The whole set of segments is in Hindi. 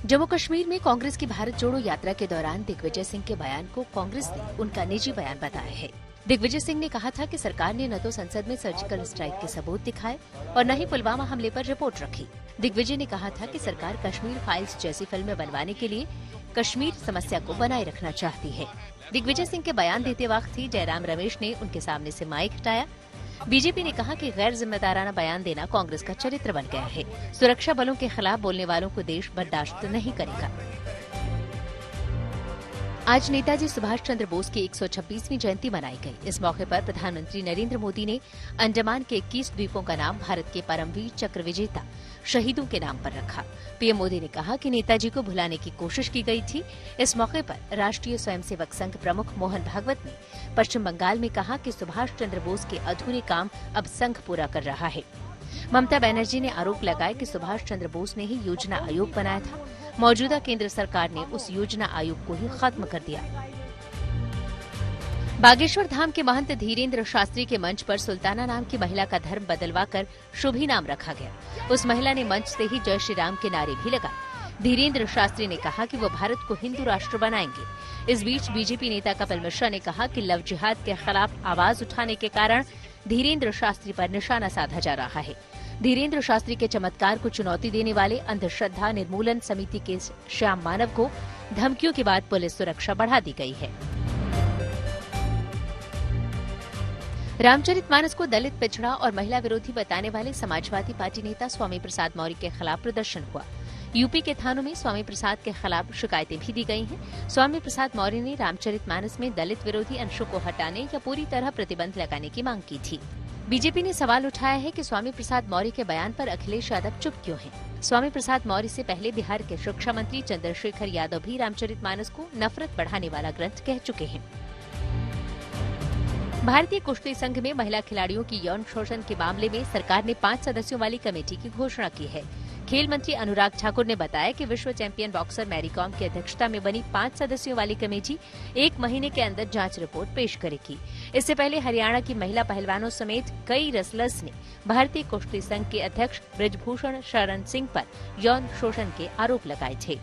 जम्मू कश्मीर में कांग्रेस की भारत जोड़ो यात्रा के दौरान दिग्विजय सिंह के बयान को कांग्रेस ने उनका निजी बयान बताया है। दिग्विजय सिंह ने कहा था कि सरकार ने न तो संसद में सर्जिकल स्ट्राइक के सबूत दिखाए और न ही पुलवामा हमले पर रिपोर्ट रखी। दिग्विजय ने कहा था कि सरकार कश्मीर फाइल्स जैसी फिल्में बनवाने के लिए कश्मीर समस्या को बनाए रखना चाहती है। दिग्विजय सिंह के बयान देते वक्त ही जयराम रमेश ने उनके सामने से माइक हटाया। बीजेपी ने कहा कि गैर जिम्मेदाराना बयान देना कांग्रेस का चरित्र बन गया है। सुरक्षा बलों के खिलाफ बोलने वालों को देश बर्दाश्त नहीं करेगा। आज नेताजी सुभाष चंद्र बोस की 126वीं जयंती मनाई गई। इस मौके पर प्रधानमंत्री नरेंद्र मोदी ने अंडमान के 21 द्वीपों का नाम भारत के परमवीर चक्र विजेता शहीदों के नाम पर रखा। पीएम मोदी ने कहा कि नेताजी को भुलाने की कोशिश की गई थी। इस मौके पर राष्ट्रीय स्वयंसेवक संघ प्रमुख मोहन भागवत ने पश्चिम बंगाल में कहा कि सुभाष चंद्र बोस के अधूरे काम अब संघ पूरा कर रहा है। ममता बनर्जी ने आरोप लगाया कि सुभाष चंद्र बोस ने ही योजना आयोग बनाया था। मौजूदा केंद्र सरकार ने उस योजना आयोग को ही खत्म कर दिया। बागेश्वर धाम के महंत धीरेन्द्र शास्त्री के मंच पर सुल्ताना नाम की महिला का धर्म बदलवाकर शुभी नाम रखा गया। उस महिला ने मंच से ही जय श्री राम के नारे भी लगाए। धीरेन्द्र शास्त्री ने कहा कि वो भारत को हिंदू राष्ट्र बनाएंगे। इस बीच बीजेपी नेता कपिल मिश्रा ने कहा कि लव जिहाद के खिलाफ आवाज उठाने के कारण धीरेन्द्र शास्त्री पर निशाना साधा जा रहा है। धीरेन्द्र शास्त्री के चमत्कार को चुनौती देने वाले अंधश्रद्धा निर्मूलन समिति के श्याम मानव को धमकियों के बाद पुलिस सुरक्षा बढ़ा दी गई है। रामचरितमानस को दलित, पिछड़ा और महिला विरोधी बताने वाले समाजवादी पार्टी नेता स्वामी प्रसाद मौर्य के खिलाफ प्रदर्शन हुआ। यूपी के थानों में स्वामी प्रसाद के खिलाफ शिकायतें भी दी गई हैं। स्वामी प्रसाद मौर्य ने रामचरितमानस में दलित विरोधी अंशों को हटाने या पूरी तरह प्रतिबंध लगाने की मांग की थी। बीजेपी ने सवाल उठाया है कि स्वामी प्रसाद मौर्य के बयान पर अखिलेश यादव चुप क्यों हैं? स्वामी प्रसाद मौर्य से पहले बिहार के शिक्षा मंत्री चंद्रशेखर यादव भी रामचरितमानस को नफरत बढ़ाने वाला ग्रंथ कह चुके हैं। भारतीय कुश्ती संघ में महिला खिलाड़ियों की यौन शोषण के मामले में सरकार ने 5 सदस्यों वाली कमेटी की घोषणा की है। खेल मंत्री अनुराग ठाकुर ने बताया कि विश्व चैंपियन बॉक्सर मैरी कॉम की अध्यक्षता में बनी 5 सदस्यों वाली कमेटी 1 महीने के अंदर जांच रिपोर्ट पेश करेगी। इससे पहले हरियाणा की महिला पहलवानों समेत कई रेसलर्स ने भारतीय कुश्ती संघ के अध्यक्ष ब्रजभूषण शरण सिंह पर यौन शोषण के आरोप लगाए थे।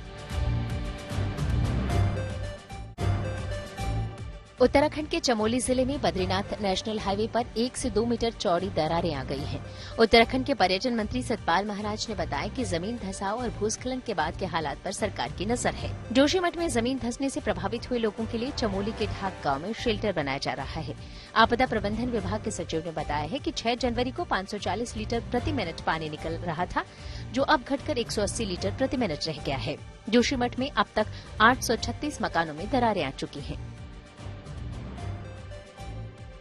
उत्तराखंड के चमोली जिले में बद्रीनाथ नेशनल हाईवे पर 1 से 2 मीटर चौड़ी दरारें आ गई हैं। उत्तराखंड के पर्यटन मंत्री सतपाल महाराज ने बताया कि जमीन धंसाव और भूस्खलन के बाद के हालात पर सरकार की नजर है। जोशीमठ में जमीन धंसने से प्रभावित हुए लोगों के लिए चमोली के ढाक गांव में शेल्टर बनाया जा रहा है। आपदा प्रबंधन विभाग के सचिव ने बताया है कि 6 जनवरी को 540 लीटर प्रति मिनट पानी निकल रहा था, जो अब घटकर 180 लीटर प्रति मिनट रह गया है। जोशीमठ में अब तक 836 मकानों में दरारें आ चुकी हैं।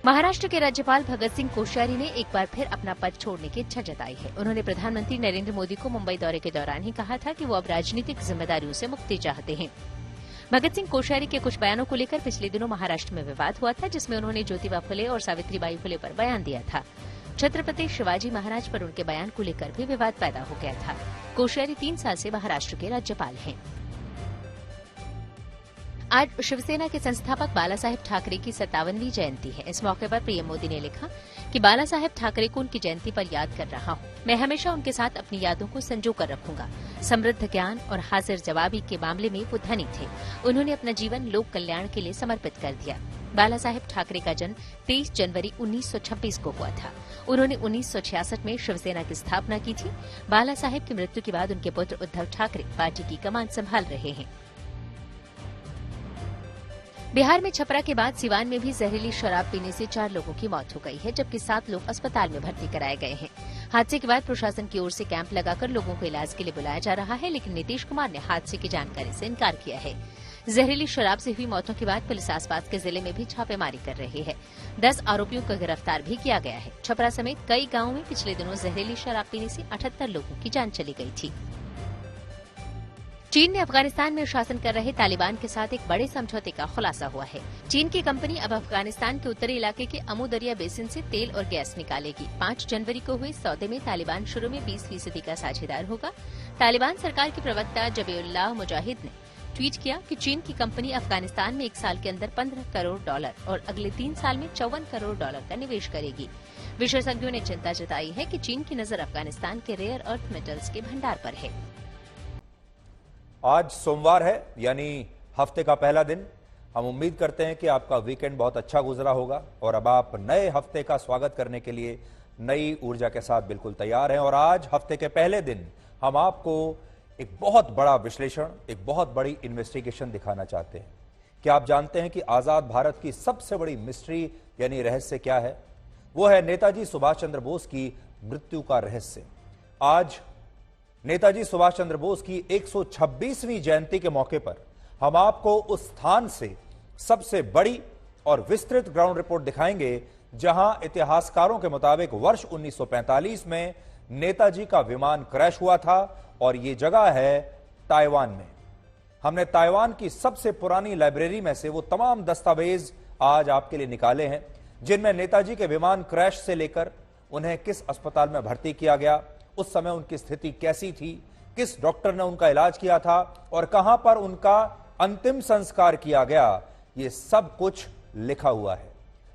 महाराष्ट्र के राज्यपाल भगत सिंह कोश्यारी ने एक बार फिर अपना पद छोड़ने की इच्छा जताई है। उन्होंने प्रधानमंत्री नरेंद्र मोदी को मुंबई दौरे के दौरान ही कहा था कि वो अब राजनीतिक जिम्मेदारियों से मुक्ति चाहते हैं। भगत सिंह कोश्यारी के कुछ बयानों को लेकर पिछले दिनों महाराष्ट्र में विवाद हुआ था, जिसमें उन्होंने ज्योतिबा फुले और सावित्रीबाई फुले पर बयान दिया था। छत्रपति शिवाजी महाराज पर उनके बयान को लेकर भी विवाद पैदा हो गया था। कोश्यारी 3 साल से महाराष्ट्र के राज्यपाल हैं। आज शिवसेना के संस्थापक बाला साहेब ठाकरे की 57वीं जयंती है। इस मौके पर पीएम मोदी ने लिखा कि बाला साहेब ठाकरे को उनकी जयंती पर याद कर रहा हूँ। मैं हमेशा उनके साथ अपनी यादों को संजो कर रखूंगा। समृद्ध ज्ञान और हाजिर जवाबी के मामले में वो धनी थे। उन्होंने अपना जीवन लोक कल्याण के लिए समर्पित कर दिया। बाला साहेब ठाकरे का जन्म 23 जनवरी 1926 को हुआ था। उन्होंने 1966 में शिवसेना की स्थापना की थी। बाला साहेब की मृत्यु के बाद उनके पुत्र उद्धव ठाकरे पार्टी की कमान संभाल रहे हैं। बिहार में छपरा के बाद सिवान में भी जहरीली शराब पीने से 4 लोगों की मौत हो गई है, जबकि 7 लोग अस्पताल में भर्ती कराए गए हैं। हादसे के बाद प्रशासन की ओर से कैंप लगाकर लोगों को इलाज के लिए बुलाया जा रहा है, लेकिन नीतीश कुमार ने हादसे की जानकारी से इनकार किया है। जहरीली शराब से हुई मौतों के बाद पुलिस आसपास के जिले में भी छापेमारी कर रही है। 10 आरोपियों को गिरफ्तार भी किया गया है। छपरा समेत कई गांवों में पिछले दिनों जहरीली शराब पीने से 78 लोगों की जान चली गई थी। चीन ने अफगानिस्तान में शासन कर रहे तालिबान के साथ एक बड़े समझौते का खुलासा हुआ है। चीन की कंपनी अब अफगानिस्तान के उत्तरी इलाके के अमू दरिया बेसिन से तेल और गैस निकालेगी। 5 जनवरी को हुए सौदे में तालिबान शुरू में 20% का साझेदार होगा। तालिबान सरकार के प्रवक्ता जबीउल्लाह मुजाहिद ने ट्वीट किया कि चीन की कंपनी अफगानिस्तान में 1 साल के अंदर $15 करोड़ और अगले 3 साल में $54 करोड़ का निवेश करेगी। विशेषज्ञों ने चिंता जताई है कि चीन की नजर अफगानिस्तान के रेयर अर्थ मेटल्स के भंडार पर है। आज सोमवार है, यानी हफ्ते का पहला दिन। हम उम्मीद करते हैं कि आपका वीकेंड बहुत अच्छा गुजरा होगा और अब आप नए हफ्ते का स्वागत करने के लिए नई ऊर्जा के साथ बिल्कुल तैयार हैं। और आज हफ्ते के पहले दिन हम आपको एक बहुत बड़ा विश्लेषण, एक बहुत बड़ी इन्वेस्टिगेशन दिखाना चाहते हैं। क्या आप जानते हैं कि आजाद भारत की सबसे बड़ी मिस्ट्री यानी रहस्य क्या है? वो है नेताजी सुभाष चंद्र बोस की मृत्यु का रहस्य। आज नेताजी सुभाष चंद्र बोस की 126वीं जयंती के मौके पर हम आपको उस स्थान से सबसे बड़ी और विस्तृत ग्राउंड रिपोर्ट दिखाएंगे जहां इतिहासकारों के मुताबिक वर्ष 1945 में नेताजी का विमान क्रैश हुआ था और यह जगह है ताइवान में। हमने ताइवान की सबसे पुरानी लाइब्रेरी में से वो तमाम दस्तावेज आज आपके लिए निकाले हैं जिनमें नेताजी के विमान क्रैश से लेकर उन्हें किस अस्पताल में भर्ती किया गया, उस समय उनकी स्थिति कैसी थी, किस डॉक्टर ने उनका इलाज किया था और कहां पर उनका अंतिम संस्कार किया गया, यह सब कुछ लिखा हुआ है।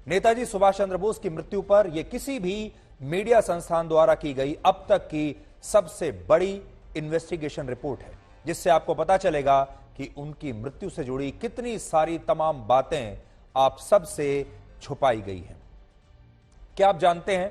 नेताजी सुभाष चंद्र बोस की मृत्यु पर यह किसी भी मीडिया संस्थान द्वारा की गई अब तक की सबसे बड़ी इन्वेस्टिगेशन रिपोर्ट है, जिससे आपको पता चलेगा कि उनकी मृत्यु से जुड़ी कितनी सारी तमाम बातें आप सबसे छुपाई गई हैं। क्या आप जानते हैं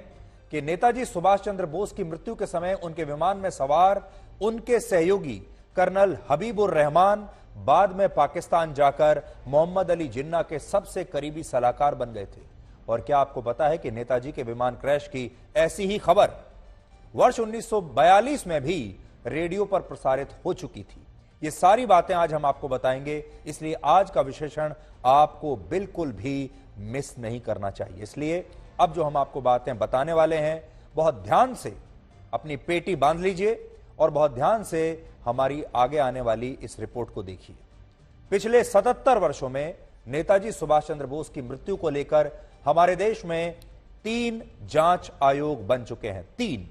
कि नेताजी सुभाष चंद्र बोस की मृत्यु के समय उनके विमान में सवार उनके सहयोगी कर्नल हबीबुर रहमान बाद में पाकिस्तान जाकर मोहम्मद अली जिन्ना के सबसे करीबी सलाहकार बन गए थे? और क्या आपको पता है कि नेताजी के विमान क्रैश की ऐसी ही खबर वर्ष 1942 में भी रेडियो पर प्रसारित हो चुकी थी? ये सारी बातें आज हम आपको बताएंगे, इसलिए आज का विश्लेषण आपको बिल्कुल भी मिस नहीं करना चाहिए। इसलिए अब जो हम आपको बातें बताने वाले हैं, बहुत ध्यान से अपनी पेटी बांध लीजिए और बहुत ध्यान से हमारी आगे आने वाली इस रिपोर्ट को देखिए। पिछले 77 वर्षों में नेताजी सुभाष चंद्र बोस की मृत्यु को लेकर हमारे देश में 3 जांच आयोग बन चुके हैं। 3,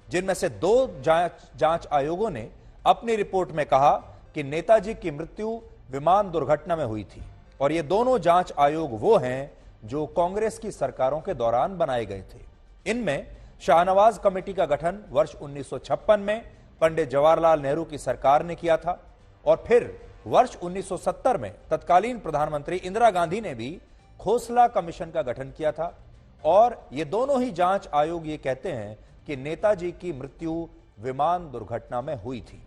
जिनमें से 2 जांच आयोगों ने अपनी रिपोर्ट में कहा कि नेताजी की मृत्यु विमान दुर्घटना में हुई थी और ये दोनों जांच आयोग वो हैं जो कांग्रेस की सरकारों के दौरान बनाए गए थे। इनमें शाहनवाज कमेटी का गठन वर्ष 1956 में पंडित जवाहरलाल नेहरू की सरकार ने किया था और फिर वर्ष 1970 में तत्कालीन प्रधानमंत्री इंदिरा गांधी ने भी खोसला कमीशन का गठन किया था। और ये दोनों ही जांच आयोग ये कहते हैं कि नेताजी की मृत्यु विमान दुर्घटना में हुई थी।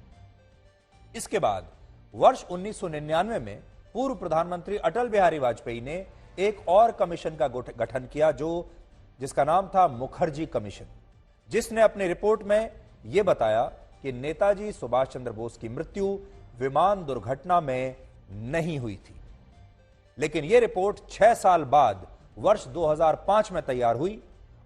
इसके बाद वर्ष 1999 में पूर्व प्रधानमंत्री अटल बिहारी वाजपेयी ने एक और कमीशन का गठन किया जिसका नाम था मुखर्जी कमीशन, जिसने अपनी रिपोर्ट में यह बताया कि नेताजी सुभाष चंद्र बोस की मृत्यु विमान दुर्घटना में नहीं हुई थी। लेकिन यह रिपोर्ट 6 साल बाद वर्ष 2005 में तैयार हुई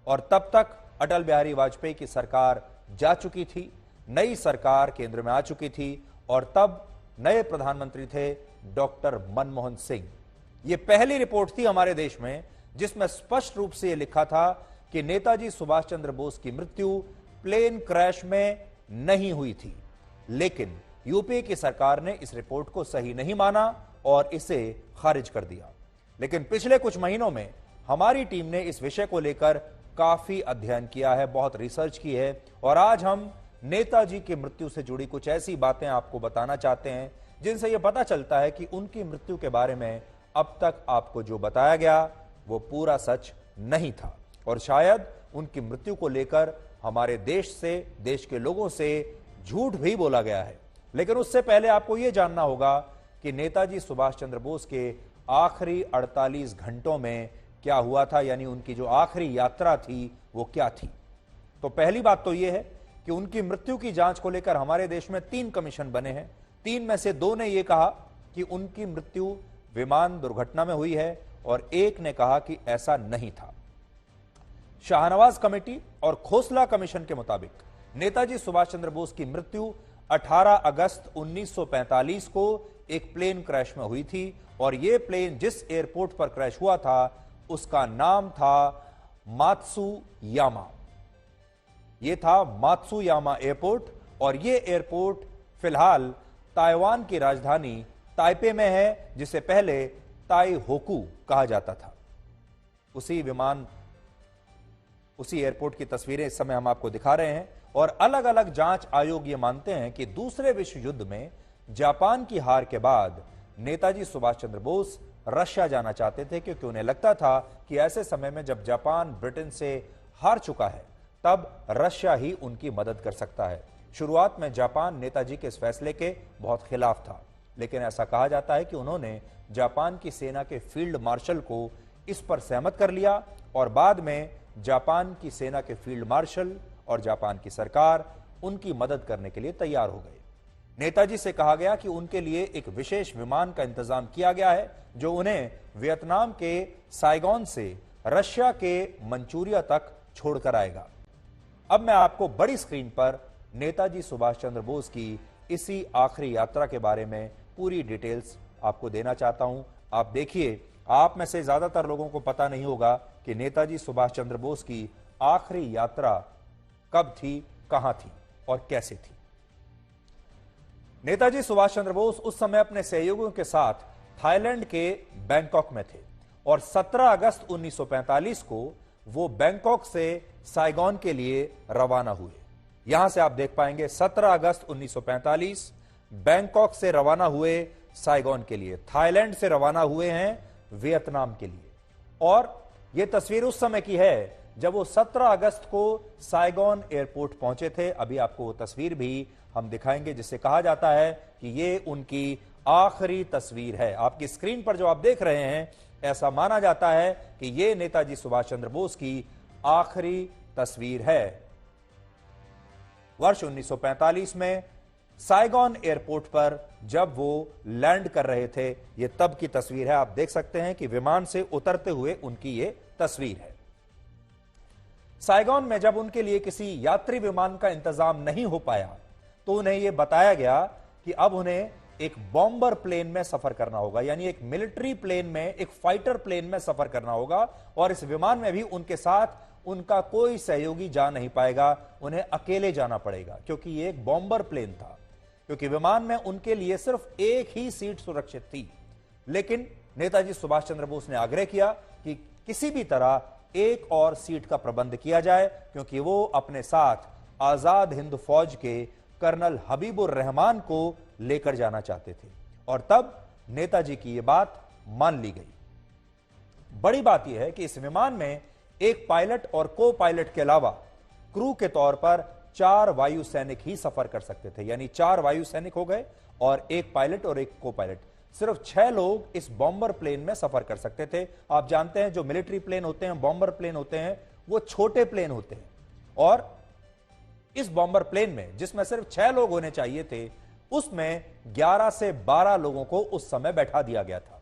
और तब तक अटल बिहारी वाजपेयी की सरकार जा चुकी थी, नई सरकार केंद्र में आ चुकी थी और तब नए प्रधानमंत्री थे डॉक्टर मनमोहन सिंह। यह पहली रिपोर्ट थी हमारे देश में जिसमें स्पष्ट रूप से यह लिखा था कि नेताजी सुभाष चंद्र बोस की मृत्यु प्लेन क्रैश में नहीं हुई थी। लेकिन यूपीए की सरकार ने इस रिपोर्ट को सही नहीं माना और इसे खारिज कर दिया। लेकिन पिछले कुछ महीनों में हमारी टीम ने इस विषय को लेकर काफी अध्ययन किया है, बहुत रिसर्च की है और आज हम नेताजी की मृत्यु से जुड़ी कुछ ऐसी बातें आपको बताना चाहते हैं जिनसे यह पता चलता है कि उनकी मृत्यु के बारे में अब तक आपको जो बताया गया वो पूरा सच नहीं था और शायद उनकी मृत्यु को लेकर हमारे देश से, देश के लोगों से झूठ भी बोला गया है। लेकिन उससे पहले आपको यह जानना होगा कि नेताजी सुभाष चंद्र बोस के आखिरी 48 घंटों में क्या हुआ था, यानी उनकी जो आखिरी यात्रा थी वो क्या थी। तो पहली बात तो यह है कि उनकी मृत्यु की जांच को लेकर हमारे देश में 3 कमीशन बने हैं। 3 में से 2 ने यह कहा कि उनकी मृत्यु विमान दुर्घटना में हुई है और एक ने कहा कि ऐसा नहीं था। शाहनवाज कमेटी और खोसला कमीशन के मुताबिक नेताजी सुभाष चंद्र बोस की मृत्यु 18 अगस्त 1945 को एक प्लेन क्रैश में हुई थी और यह प्लेन जिस एयरपोर्ट पर क्रैश हुआ था उसका नाम था मात्सुयामा। यह था मात्सुयामा एयरपोर्ट और यह एयरपोर्ट फिलहाल ताइवान की राजधानी ताइपे में है, जिसे पहले ताइहोकू कहा जाता था। उसी एयरपोर्ट की तस्वीरें इस समय हम आपको दिखा रहे हैं और अलग अलग जांच आयोग ये मानते हैं कि दूसरे विश्व युद्ध में जापान की हार के बाद नेताजी सुभाष चंद्र बोस रशिया जाना चाहते थे, क्योंकि उन्हें लगता था कि ऐसे समय में जब जापान ब्रिटेन से हार चुका है तब रशिया ही उनकी मदद कर सकता है। शुरुआत में जापान नेताजी के इस फैसले के बहुत खिलाफ था, लेकिन ऐसा कहा जाता है कि उन्होंने जापान की सेना के फील्ड मार्शल को इस पर सहमत कर लिया और बाद में जापान की सेना के फील्ड मार्शल और जापान की सरकार उनकी मदद करने के लिए तैयार हो गए। नेताजी से कहा गया कि उनके लिए एक विशेष विमान का इंतजाम किया गया है जो उन्हें वियतनाम के साइगोन से रशिया के मंचूरिया तक छोड़कर आएगा। अब मैं आपको बड़ी स्क्रीन पर नेताजी सुभाष चंद्र बोस की इसी आखिरी यात्रा के बारे में पूरी डिटेल्स आपको देना चाहता हूं। आप देखिए, आप में से ज्यादातर लोगों को पता नहीं होगा कि नेताजी सुभाष चंद्र बोस की आखिरी यात्रा कब थी, कहां थी और कैसे थी। नेताजी सुभाष चंद्र बोस उस समय अपने सहयोगियों के साथ थाईलैंड के बैंकॉक में थे और 17 अगस्त 1945 को वो बैंकॉक से साइगोन के लिए रवाना हुए। यहां से आप देख पाएंगे 17 अगस्त 1945 बैंकॉक से रवाना हुए साइगोन के लिए, थाईलैंड से रवाना हुए हैं वियतनाम के लिए। और यह तस्वीर उस समय की है जब वो 17 अगस्त को साइगोन एयरपोर्ट पहुंचे थे। अभी आपको वो तस्वीर भी हम दिखाएंगे जिसे कहा जाता है कि ये उनकी आखिरी तस्वीर है। आपकी स्क्रीन पर जो आप देख रहे हैं, ऐसा माना जाता है कि ये नेताजी सुभाष चंद्र बोस की आखिरी तस्वीर है। वर्ष 1945 में साइगोन एयरपोर्ट पर जब वो लैंड कर रहे थे, ये तब की तस्वीर है। आप देख सकते हैं कि विमान से उतरते हुए उनकी ये तस्वीर है। साइगोन में जब उनके लिए किसी यात्री विमान का इंतजाम नहीं हो पाया तो उन्हें यह बताया गया कि अब उन्हें एक बॉम्बर प्लेन में सफर करना होगा, यानी एक मिलिट्री प्लेन में, एक फाइटर प्लेन में सफर करना होगा। और इस विमान में भी उनके साथ उनका कोई सहयोगी जा नहीं पाएगा, उन्हें अकेले जाना पड़ेगा, क्योंकि ये एक बॉम्बर प्लेन था। क्योंकि विमान में उनके लिए सिर्फ एक ही सीट सुरक्षित थी। लेकिन नेताजी सुभाष चंद्र बोस ने आग्रह किया कि किसी भी तरह एक और सीट का प्रबंध किया जाए, क्योंकि वो अपने साथ आजाद हिंद फौज के कर्नल हबीबुर रहमान को लेकर जाना चाहते थे। और तब नेताजी की यह बात मान ली गई। बड़ी बात यह है कि इस विमान में एक पायलट और को पायलट के अलावा क्रू के तौर पर 4 वायु सैनिक ही सफर कर सकते थे, यानी 4 वायु सैनिक हो गए और एक पायलट और एक को पायलट। सिर्फ 6 लोग इस बॉम्बर प्लेन में सफर कर सकते थे। आप जानते हैं जो मिलिट्री प्लेन होते हैं, बॉम्बर प्लेन होते हैं, वो छोटे प्लेन होते हैं। और इस बॉम्बर प्लेन में जिसमें सिर्फ 6 लोग होने चाहिए थे, उसमें 11 से 12 लोगों को उस समय बैठा दिया गया था।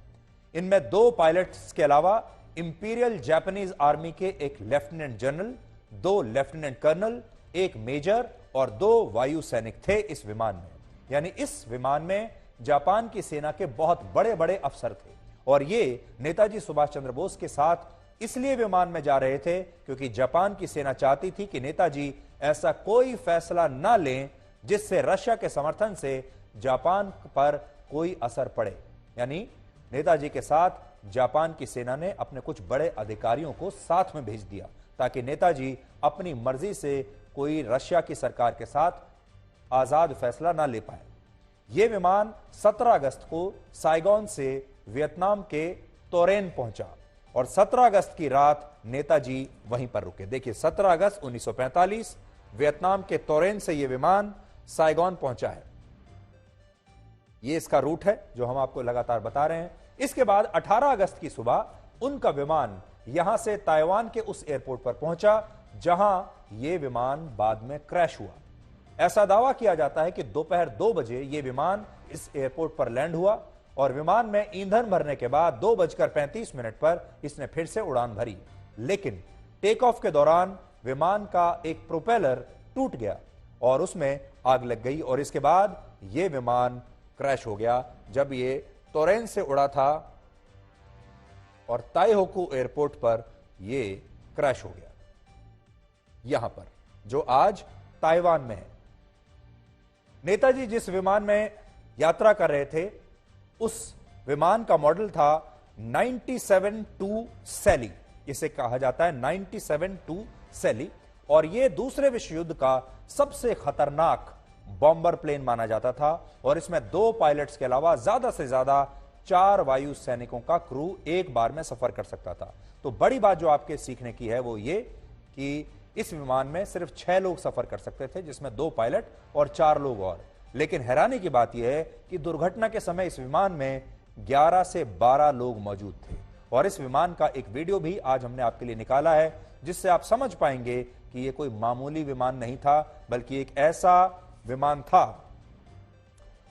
इनमें 2 पायलट्स के अलावा इंपीरियल जापानीज आर्मी के एक lieutenant general, 2 lieutenant colonel, 1 major और 2 वायु सैनिक थे इस विमान में। यानी इस विमान में जापान की सेना के बहुत बड़े बड़े अफसर थे। और ये नेताजी सुभाष चंद्र बोस के साथ इसलिए विमान में जा रहे थे क्योंकि जापान की सेना चाहती थी कि नेताजी ऐसा कोई फैसला ना लें जिससे रशिया के समर्थन से जापान पर कोई असर पड़े। यानी नेताजी के साथ जापान की सेना ने अपने कुछ बड़े अधिकारियों को साथ में भेज दिया ताकि नेताजी अपनी मर्जी से कोई रशिया की सरकार के साथ आजाद फैसला ना ले पाए। यह विमान 17 अगस्त को साइगोन से वियतनाम के तोरेन पहुंचा और 17 अगस्त की रात नेताजी वहीं पर रुके। देखिए 17 अगस्त 1945 वियतनाम के तोरेन से यह विमान साइगोन पहुंचा है। यह इसका रूट है जो हम आपको लगातार बता रहे हैं। इसके बाद 18 अगस्त की सुबह उनका विमान यहां से ताइवान के उस एयरपोर्ट पर पहुंचा जहां यह विमान बाद में क्रैश हुआ। ऐसा दावा किया जाता है कि दोपहर 2 बजे यह विमान इस एयरपोर्ट पर लैंड हुआ और विमान में ईंधन भरने के बाद 2:35 पर इसने फिर से उड़ान भरी। लेकिन टेक ऑफ के दौरान विमान का एक प्रोपेलर टूट गया और उसमें आग लग गई और इसके बाद यह विमान क्रैश हो गया जब यह तोरेन से उड़ा था और ताइहोकू एयरपोर्ट पर यह क्रैश हो गया, यहां पर जो आज ताइवान में है। नेताजी जिस विमान में यात्रा कर रहे थे उस विमान का मॉडल था 97-2 सैली। इसे कहा जाता है 97-2 सैली और यह दूसरे विश्व युद्ध का सबसे खतरनाक बॉम्बर प्लेन माना जाता था और इसमें 2 पायलट्स के अलावा ज्यादा से ज्यादा 4 वायु सैनिकों का क्रू एक बार में सफर कर सकता था। तो बड़ी बात जो आपके सीखने की है वो ये कि इस विमान में सिर्फ 6 लोग सफर कर सकते थे, जिसमें 2 पायलट और 4 लोग और। लेकिन हैरानी की बात यह है कि दुर्घटना के समय इस विमान में 11 से 12 लोग मौजूद थे और इस विमान का एक वीडियो भी आज हमने आपके लिए निकाला है, जिससे आप समझ पाएंगे कि यह कोई मामूली विमान नहीं था, बल्कि एक ऐसा विमान था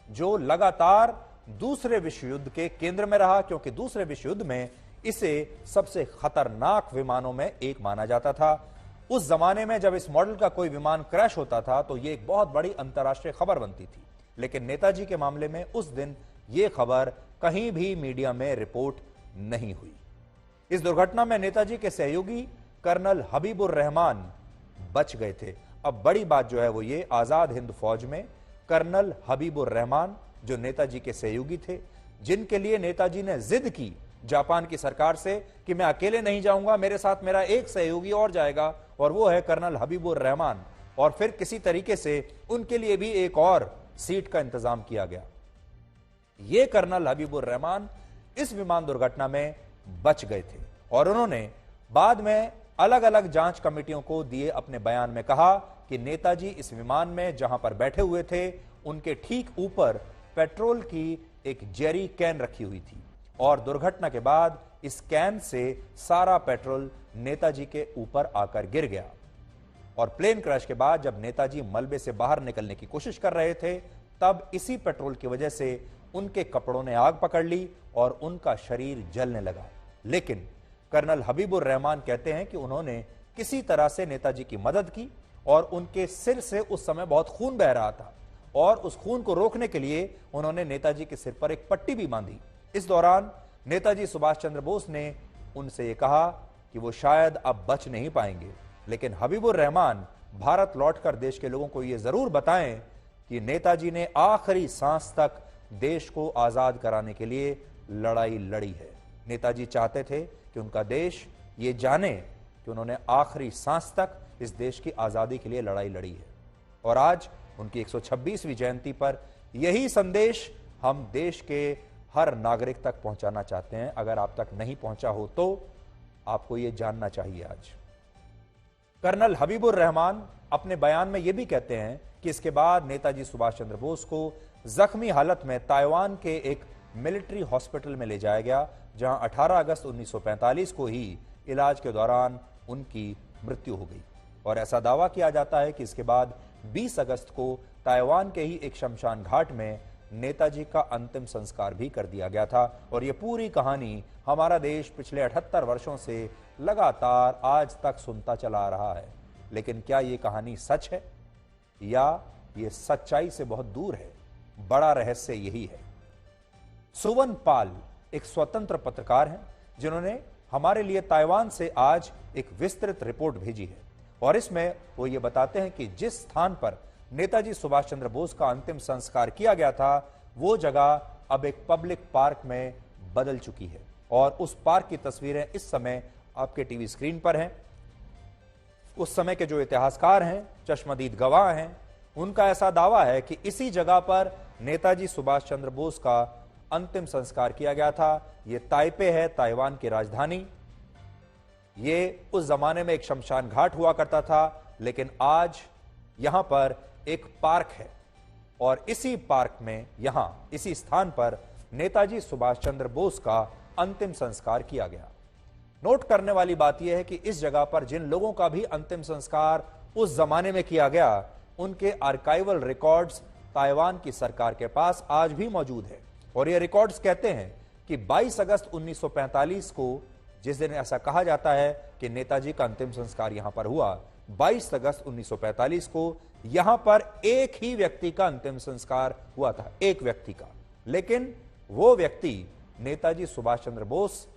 जो लगातार दूसरे विश्व युद्ध के केंद्र में रहा, क्योंकि दूसरे विश्व युद्ध में इसे सबसे खतरनाक विमानों में एक माना जाता था। उस जमाने में जब इस मॉडल का कोई विमान क्रैश होता था तो यह एक बहुत बड़ी अंतर्राष्ट्रीय खबर बनती थी, लेकिन नेताजी के मामले में उस दिन यह खबर कहीं भी मीडिया में रिपोर्ट नहीं हुई। इस दुर्घटना में नेताजी के सहयोगी कर्नल हबीबुर रहमान बच गए थे। अब बड़ी बात जो है वो ये, आजाद हिंद फौज में कर्नल हबीबुर रहमान जो नेताजी के सहयोगी थे, जिनके लिए नेताजी ने जिद की जापान की सरकार से कि मैं अकेले नहीं जाऊंगा, मेरे साथ मेरा एक सहयोगी और जाएगा और वो है कर्नल हबीबुर रहमान, और फिर किसी तरीके से उनके लिए भी एक और सीट का इंतजाम किया गया। ये कर्नल हबीबुर रहमान इस विमान दुर्घटना में बच गए थे और उन्होंने बाद में अलग अलग जांच कमेटियों को दिए अपने बयान में कहा कि नेताजी इस विमान में जहां पर बैठे हुए थे उनके ठीक ऊपर पेट्रोल की एक जेरी कैन रखी हुई थी और दुर्घटना के बाद इस कैन से सारा पेट्रोल नेताजी के ऊपर आकर गिर गया और प्लेन क्रैश के बाद जब नेताजी मलबे से बाहर निकलने की कोशिश कर रहे थे तब इसी पेट्रोल की वजह से उनके कपड़ों ने आग पकड़ ली और उनका शरीर जलने लगा। लेकिन कर्नल हबीबुर रहमान कहते हैं कि उन्होंने किसी तरह से नेताजी की मदद की और उनके सिर से उस समय बहुत खून बह रहा था और उस खून को रोकने के लिए उन्होंने नेताजी के सिर पर एक पट्टी भी बांधी। इस दौरान नेताजी सुभाष चंद्र बोस ने उनसे यह कहा कि वो शायद अब बच नहीं पाएंगे, लेकिन हबीबुर रहमान भारत लौटकर देश के लोगों को यह जरूर बताएं कि नेताजी ने आखिरी सांस तक देश को आजाद कराने के लिए लड़ाई लड़ी है। नेताजी चाहते थे कि उनका देश ये जाने कि उन्होंने आखिरी सांस तक इस देश की आजादी के लिए लड़ाई लड़ी है और आज उनकी 126वीं जयंती पर यही संदेश हम देश के हर नागरिक तक पहुंचाना चाहते हैं। अगर आप तक नहीं पहुंचा हो तो आपको यह जानना चाहिए। आज कर्नल हबीबुर रहमान अपने बयान में यह भी कहते हैं कि इसके बाद नेताजी सुभाष चंद्र बोस को जख्मी हालत में ताइवान के एक मिलिट्री हॉस्पिटल में ले जाया गया, जहां 18 अगस्त 1945 को ही इलाज के दौरान उनकी मृत्यु हो गई और ऐसा दावा किया जाता है कि इसके बाद 20 अगस्त को ताइवान के ही एक शमशान घाट में नेताजी का अंतिम संस्कार भी कर दिया गया था। और यह पूरी कहानी हमारा देश पिछले 78 वर्षों से लगातार आज तक सुनता चला आ रहा है, लेकिन क्या यह कहानी सच है या यह सच्चाई से बहुत दूर है? बड़ा रहस्य यही है। सुवन पाल एक स्वतंत्र पत्रकार हैं जिन्होंने हमारे लिए ताइवान से आज एक विस्तृत रिपोर्ट भेजी है और इसमें वो ये बताते हैं कि जिस स्थान पर नेताजी सुभाष चंद्र बोस का अंतिम संस्कार किया गया था वो जगह अब एक पब्लिक पार्क में बदल चुकी है और उस पार्क की तस्वीरें इस समय आपके टीवी स्क्रीन पर हैं। उस समय के जो इतिहासकार हैं, चश्मदीद गवाह हैं, उनका ऐसा दावा है कि इसी जगह पर नेताजी सुभाष चंद्र बोस का अंतिम संस्कार किया गया था। यह ताइपे है, ताइवान की राजधानी। ये उस जमाने में एक शमशान घाट हुआ करता था, लेकिन आज यहां पर एक पार्क है और इसी पार्क में यहां इसी स्थान पर नेताजी सुभाष चंद्र बोस का अंतिम संस्कार किया गया। नोट करने वाली बात यह है कि इस जगह पर जिन लोगों का भी अंतिम संस्कार उस जमाने में किया गया उनके आर्काइवल रिकॉर्ड्स ताइवान की सरकार के पास आज भी मौजूद है और ये रिकॉर्ड्स कहते हैं कि 22 अगस्त 1945 को, जिस दिन ऐसा कहा जाता है कि नेताजी का अंतिम संस्कार यहां पर हुआ, 22 अगस्त 1945 को यहां पर एक ही व्यक्ति का अंतिम संस्कार हुआ था, एक व्यक्ति का, लेकिन वो व्यक्ति नेताजी सुभाष चंद्र बोस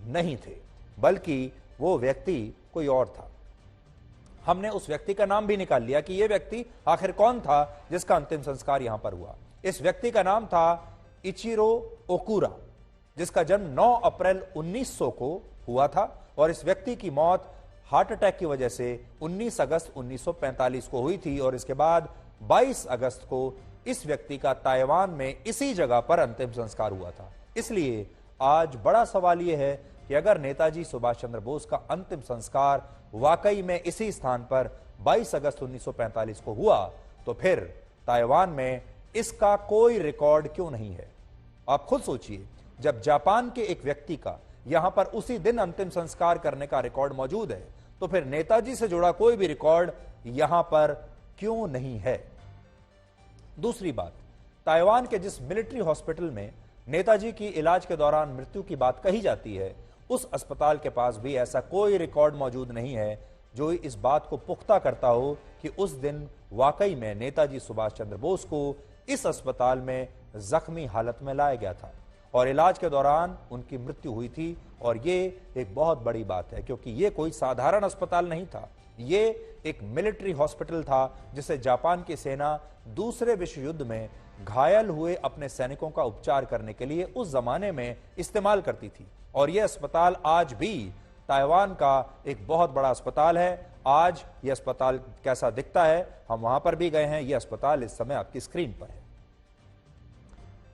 नहीं थे, बल्कि वो व्यक्ति कोई और था। हमने उस व्यक्ति का नाम भी निकाल लिया कि यह व्यक्ति आखिर कौन था जिसका अंतिम संस्कार यहां पर हुआ। इस व्यक्ति का नाम था इचिरो ओकुरा, जिसका जन्म 9 अप्रैल 1900 को हुआ था और इस व्यक्ति की मौत हार्ट अटैक की वजह से 19 अगस्त 1945 को हुई थी और इसके बाद 22 अगस्त को इस व्यक्ति का ताइवान में इसी जगह पर अंतिम संस्कार हुआ था। इसलिए आज बड़ा सवाल यह है कि अगर नेताजी सुभाष चंद्र बोस का अंतिम संस्कार वाकई में इसी स्थान पर 22 अगस्त 1945 को हुआ, तो फिर ताइवान में इसका कोई रिकॉर्ड क्यों नहीं है? आप खुद सोचिए, जब जापान के एक व्यक्ति का यहां पर उसी दिन अंतिम संस्कार करने का रिकॉर्ड मौजूद है, तो फिर नेताजी से जुड़ा कोई भी रिकॉर्ड यहां पर क्यों नहीं है? दूसरी बात, ताइवान के जिस मिलिट्री हॉस्पिटल में नेताजी की इलाज के दौरान मृत्यु की बात कही जाती है, उस अस्पताल के पास भी ऐसा कोई रिकॉर्ड मौजूद नहीं है जो इस बात को पुख्ता करता हो कि उस दिन वाकई में नेताजी सुभाष चंद्र बोस को इस अस्पताल में जख्मी हालत में लाया गया था और इलाज के दौरान उनकी मृत्यु हुई थी। और ये एक बहुत बड़ी बात है, क्योंकि ये कोई साधारण अस्पताल नहीं था, ये एक मिलिट्री हॉस्पिटल था जिसे जापान की सेना दूसरे विश्व युद्ध में घायल हुए अपने सैनिकों का उपचार करने के लिए उस जमाने में इस्तेमाल करती थी। और यह अस्पताल आज भी ताइवान का एक बहुत बड़ा अस्पताल है। आज यह अस्पताल कैसा दिखता है, हम वहां पर भी गए हैं। यह अस्पताल इस समय आपकी स्क्रीन पर है।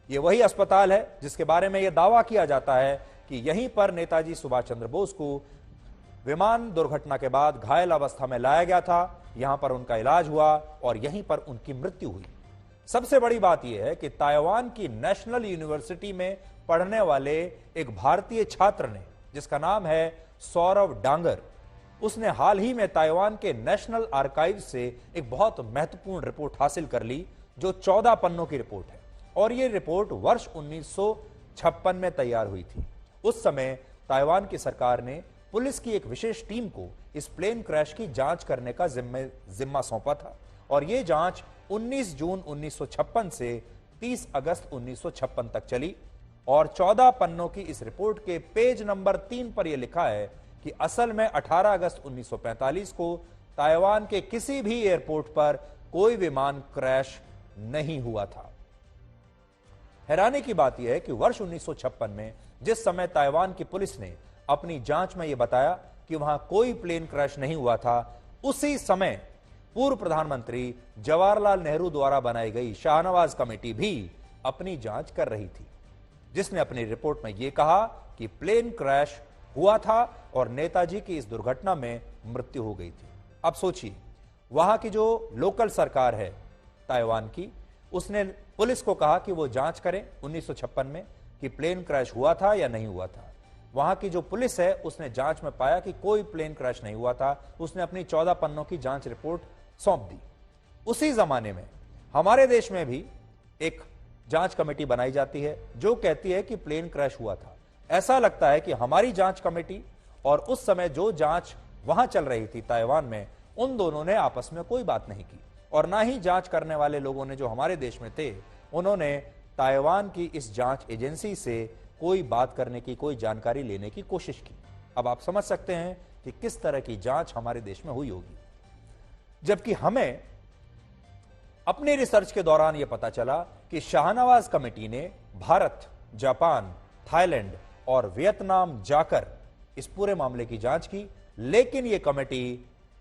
यह वही अस्पताल है जिसके बारे में यह दावा किया जाता है कि यहीं पर नेताजी सुभाष चंद्र बोस को विमान दुर्घटना के बाद घायल अवस्था में लाया गया था, यहां पर उनका इलाज हुआ और यहीं पर उनकी मृत्यु हुई। सबसे बड़ी बात यह है कि ताइवान की नेशनल यूनिवर्सिटी में पढ़ने वाले एक भारतीय छात्र ने, जिसका नाम है सौरव डांगर, उसने हाल ही में ताइवान के नेशनल आर्काइव से एक बहुत महत्वपूर्ण रिपोर्ट हासिल कर ली, जो 14 पन्नों की रिपोर्ट है। और यह रिपोर्ट वर्ष 1956 में तैयार हुई थी। उस समय ताइवान की सरकार ने पुलिस की एक विशेष टीम को इस प्लेन क्रैश की जांच करने का जिम्मा सौंपा था और यह जांच 19 जून 1956 से 30 अगस्त 1956 तक चली। और 14 पन्नों की इस रिपोर्ट के पेज नंबर 3 पर यह लिखा है कि असल में 18 अगस्त 1945 को ताइवान के किसी भी एयरपोर्ट पर कोई विमान क्रैश नहीं हुआ था। हैरानी की बात यह है कि वर्ष 1956 में जिस समय ताइवान की पुलिस ने अपनी जांच में यह बताया कि वहां कोई प्लेन क्रैश नहीं हुआ था, उसी समय पूर्व प्रधानमंत्री जवाहरलाल नेहरू द्वारा बनाई गई शाहनवाज कमेटी भी अपनी जांच कर रही थी, जिसने अपनी रिपोर्ट में यह कहा कि प्लेन क्रैश हुआ था और नेताजी की इस दुर्घटना में मृत्यु हो गई थी। अब सोचिए, वहां की जो लोकल सरकार है ताइवान की, उसने पुलिस को कहा कि वो जांच करें 1956 में कि प्लेन क्रैश हुआ था या नहीं हुआ था। वहां की जो पुलिस है उसने जांच में पाया कि कोई प्लेन क्रैश नहीं हुआ था। उसने अपनी 14 पन्नों की जांच रिपोर्ट सौंप दी। उसी जमाने में हमारे देश में भी एक जांच कमेटी बनाई जाती है जो कहती है कि प्लेन क्रैश हुआ था। ऐसा लगता है कि हमारी जांच कमेटी और उस समय जो जांच वहां चल रही थी ताइवान में, उन दोनों ने आपस में कोई बात नहीं की और ना ही जांच करने वाले लोगों ने जो हमारे देश में थे, उन्होंने ताइवान की इस जांच एजेंसी से कोई बात करने की, कोई जानकारी लेने की कोशिश की। अब आप समझ सकते हैं कि किस तरह की जांच हमारे देश में हुई होगी। जबकि हमें अपने रिसर्च के दौरान यह पता चला कि शाहनवाज कमेटी ने भारत, जापान, थाईलैंड और वियतनाम जाकर इस पूरे मामले की जांच की, लेकिन यह कमेटी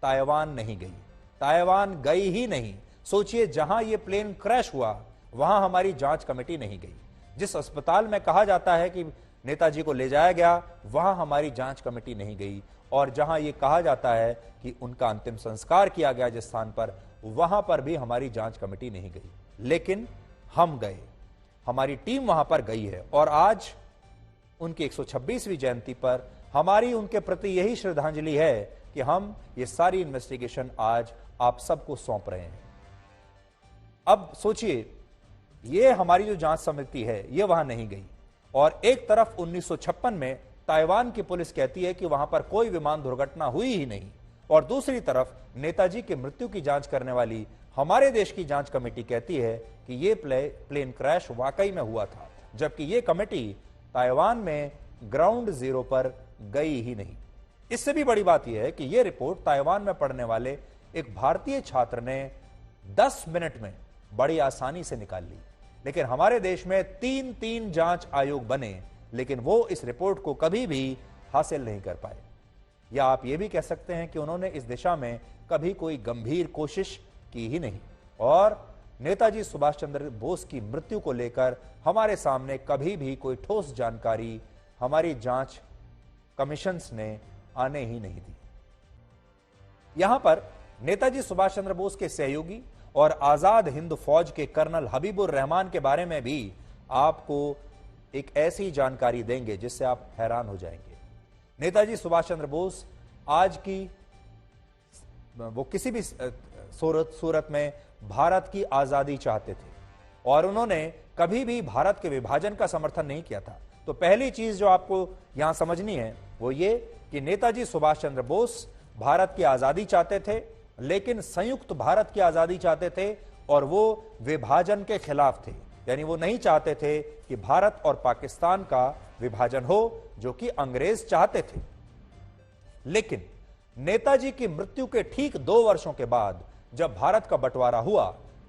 ताइवान नहीं गई। ताइवान गई ही नहीं। सोचिए, जहां यह प्लेन क्रैश हुआ वहां हमारी जांच कमेटी नहीं गई। जिस अस्पताल में कहा जाता है कि नेताजी को ले जाया गया, वहां हमारी जांच कमेटी नहीं गई। और जहां यह कहा जाता है कि उनका अंतिम संस्कार किया गया जिस स्थान पर, वहां पर भी हमारी जांच कमेटी नहीं गई। लेकिन हम गए, हमारी टीम वहां पर गई है और आज उनकी 126वीं जयंती पर हमारी उनके प्रति यही श्रद्धांजलि है कि हम ये सारी इन्वेस्टिगेशन आज आप सबको सौंप रहे हैं। अब सोचिए, ये हमारी जो जांच समिति है ये वहां नहीं गई और एक तरफ 1956 में ताइवान की पुलिस कहती है कि वहां पर कोई विमान दुर्घटना हुई ही नहीं, और दूसरी तरफ नेताजी की मृत्यु की जांच करने वाली हमारे देश की जांच कमेटी कहती है कि यह प्लेन क्रैश वाकई में हुआ था, जबकि यह कमेटी ताइवान में ग्राउंड जीरो पर गई ही नहीं। इससे भी बड़ी बात यह है कि यह रिपोर्ट ताइवान में पढ़ने वाले एक भारतीय छात्र ने 10 मिनट में बड़ी आसानी से निकाल ली। लेकिन हमारे देश में 3 जांच आयोग बने, लेकिन वो इस रिपोर्ट को कभी भी हासिल नहीं कर पाए। या आप ये भी कह सकते हैं कि उन्होंने इस दिशा में कभी कोई गंभीर कोशिश की ही नहीं। और नेताजी सुभाष चंद्र बोस की मृत्यु को लेकर हमारे सामने कभी भी कोई ठोस जानकारी हमारी जांच कमीशंस ने आने ही नहीं दी। यहां पर नेताजी सुभाष चंद्र बोस के सहयोगी और आजाद हिंद फौज के कर्नल हबीबुर रहमान के बारे में भी आपको एक ऐसी जानकारी देंगे जिससे आप हैरान हो जाएंगे। नेताजी सुभाष चंद्र बोस आज की वो किसी भी सूरत में भारत की आजादी चाहते थे और उन्होंने कभी भी भारत के विभाजन का समर्थन नहीं किया था। तो पहली चीज जो आपको यहां समझनी है वो ये कि नेताजी सुभाष चंद्र बोस भारत की आजादी चाहते थे, लेकिन संयुक्त भारत की आजादी चाहते थे और वो विभाजन के खिलाफ थे। यानी वो नहीं चाहते थे कि भारत और पाकिस्तान का विभाजन हो, जो कि अंग्रेज चाहते थे। लेकिन नेताजी की मृत्यु के ठीक 2 वर्षों के बाद जब भारत का बंटवारा हुआ,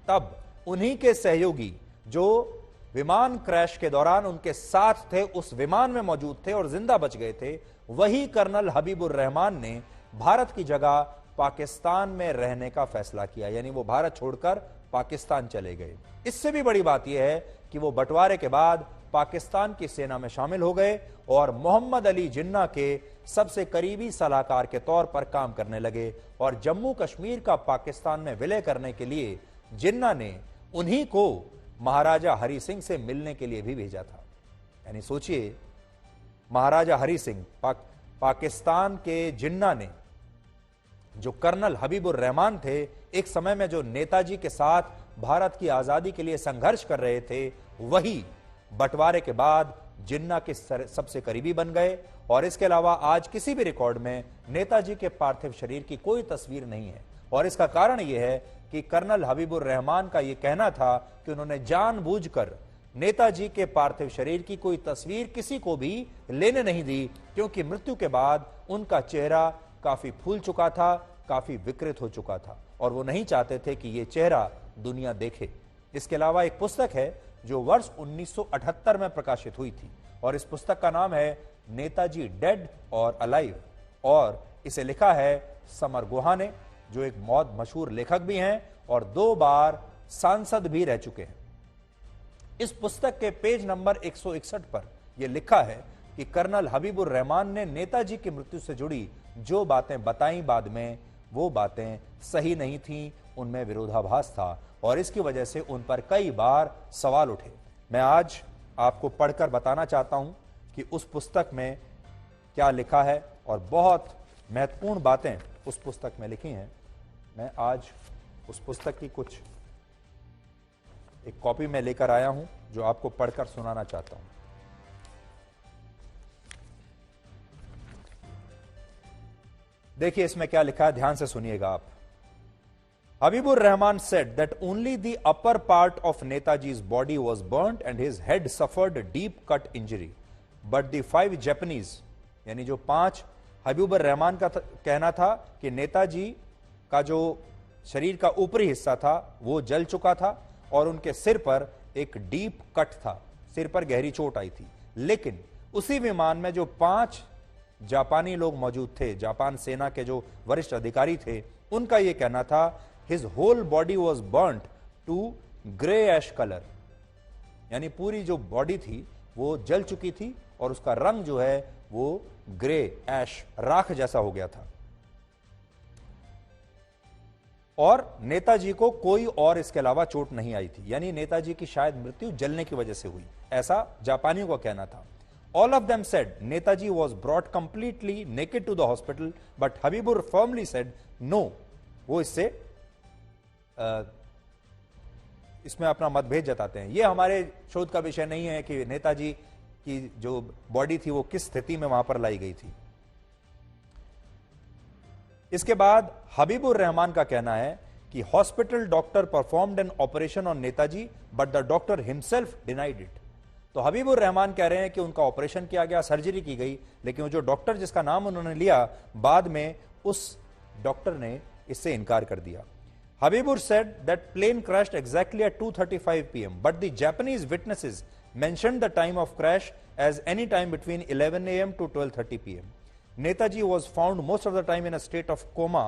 तब उन्हीं के सहयोगी जो विमान क्रैश के दौरान उनके साथ थे, उस विमान में मौजूद थे और जिंदा बच गए थे, वही कर्नल हबीबुर रहमान ने भारत की जगह पाकिस्तान में रहने का फैसला किया। यानी वो भारत छोड़कर पाकिस्तान चले गए। इससे भी बड़ी बात यह है कि वो बंटवारे के बाद पाकिस्तान की सेना में शामिल हो गए और मोहम्मद अली जिन्ना के सबसे करीबी सलाहकार के तौर पर काम करने लगे और जम्मू कश्मीर का पाकिस्तान में विलय करने के लिए जिन्ना ने उन्हीं को महाराजा हरि सिंह से मिलने के लिए भी भेजा था। यानी सोचिए, महाराजा हरि सिंह पाकिस्तान के जिन्ना ने, जो कर्नल हबीबुर रहमान थे, एक समय में जो नेताजी के साथ भारत की आजादी के लिए संघर्ष कर रहे थे, वही बंटवारे के बाद जिन्ना के सबसे करीबी बन गए। और इसके अलावा आज किसी भी रिकॉर्ड में नेताजी के पार्थिव शरीर की कोई तस्वीर नहीं है। और इसका कारण यह है कि कर्नल हबीबुर रहमान का यह कहना था कि उन्होंने जानबूझकर नेताजी के पार्थिव शरीर की कोई तस्वीर किसी को भी लेने नहीं दी, क्योंकि मृत्यु के बाद उनका चेहरा काफी फूल चुका था, काफी विकृत हो चुका था और वो नहीं चाहते थे कि ये चेहरा दुनिया देखे। इसके अलावा एक पुस्तक है जो वर्ष 1978 में प्रकाशित हुई थी और इस पुस्तक का नाम है नेताजी डेड और अलाइव, और इसे लिखा है समर गुहा ने, जो एक बहुत मशहूर लेखक भी हैं और 2 बार सांसद भी रह चुके हैं। इस पुस्तक के पेज नंबर 161 पर यह लिखा है कि कर्नल हबीबुर रहमान ने नेताजी की मृत्यु से जुड़ी जो बातें बताई बाद में, वो बातें सही नहीं थीं, उनमें विरोधाभास था और इसकी वजह से उन पर कई बार सवाल उठे। मैं आज आपको पढ़कर बताना चाहता हूं कि उस पुस्तक में क्या लिखा है और बहुत महत्वपूर्ण बातें उस पुस्तक में लिखी हैं। मैं आज उस पुस्तक की कुछ एक कॉपी में लेकर आया हूं जो आपको पढ़कर सुनाना चाहता हूं। देखिए इसमें क्या लिखा है, ध्यान से सुनिएगा आप। Habibur Rahman said that only the upper part of Netaji's body was burnt and his head suffered a deep cut injury. But the 5 Japanese, यानी जो 5 हबीबुर रहमान का कहना था कि नेताजी का जो शरीर का ऊपरी हिस्सा था वो जल चुका था और उनके सिर पर एक डीप कट था, सिर पर गहरी चोट आई थी। लेकिन उसी विमान में जो 5 जापानी लोग मौजूद थे, जापान सेना के जो वरिष्ठ अधिकारी थे, उनका यह कहना था his whole body was burnt to grey ash colour, यानी पूरी जो बॉडी थी वो जल चुकी थी और उसका रंग जो है वो ग्रे एश, राख जैसा हो गया था। और नेताजी को कोई और इसके अलावा चोट नहीं आई थी, यानी नेताजी की शायद मृत्यु जलने की वजह से हुई, ऐसा जापानियों का कहना था। All of them said Netaji was brought completely naked to the hospital, but Habibur firmly said no. वो इसमें अपना मतभेद जताते हैं। ये हमारे शोध का विषय नहीं है कि नेताजी की जो बॉडी थी वो किस स्थिति में वहां पर लाई गई थी। इसके बाद हबीबुर रहमान का कहना है कि hospital doctor performed an operation on Netaji but the doctor himself denied it. तो हबीबुर रहमान कह रहे हैं कि उनका ऑपरेशन किया गया, सर्जरी की गई, लेकिन जो डॉक्टर जिसका नाम उन्होंने लिया बाद में उस डॉक्टर ने इससे इनकार कर दिया। Habibur said that plane crashed exactly at 2:35 p.m. but the Japanese witnesses mentioned the time of crash as any time between 11 a.m. to 12:30 p.m. Netaji was found most of the time in a state of coma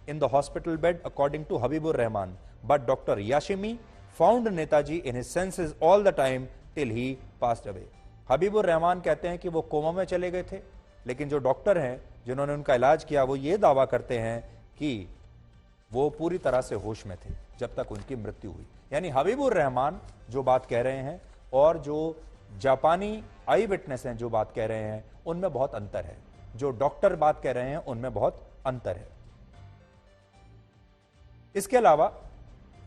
in the hospital bed, according to Habibur Rahman. But Dr. Yashimi found Netaji in his senses all the time till he passed away. Habibur Rahman कहते हैं कि वो कोमा में चले गए थे, लेकिन जो डॉक्टर हैं जिन्होंने उनका इलाज किया वो ये दावा करते हैं कि वो पूरी तरह से होश में थे जब तक उनकी मृत्यु हुई। यानी हबीबुर रहमान जो बात कह रहे हैं और जो जापानी आई विटनेस हैं जो बात कह रहे हैं उनमें बहुत अंतर है, जो डॉक्टर बात कह रहे हैं उनमें बहुत अंतर है। इसके अलावा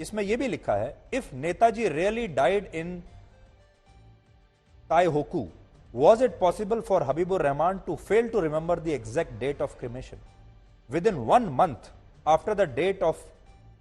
इसमें यह भी लिखा है, if Netaji really died in Taihoku, was it possible for Habibur Rahman to fail to remember the exact date of cremation? Within 1 month after the date of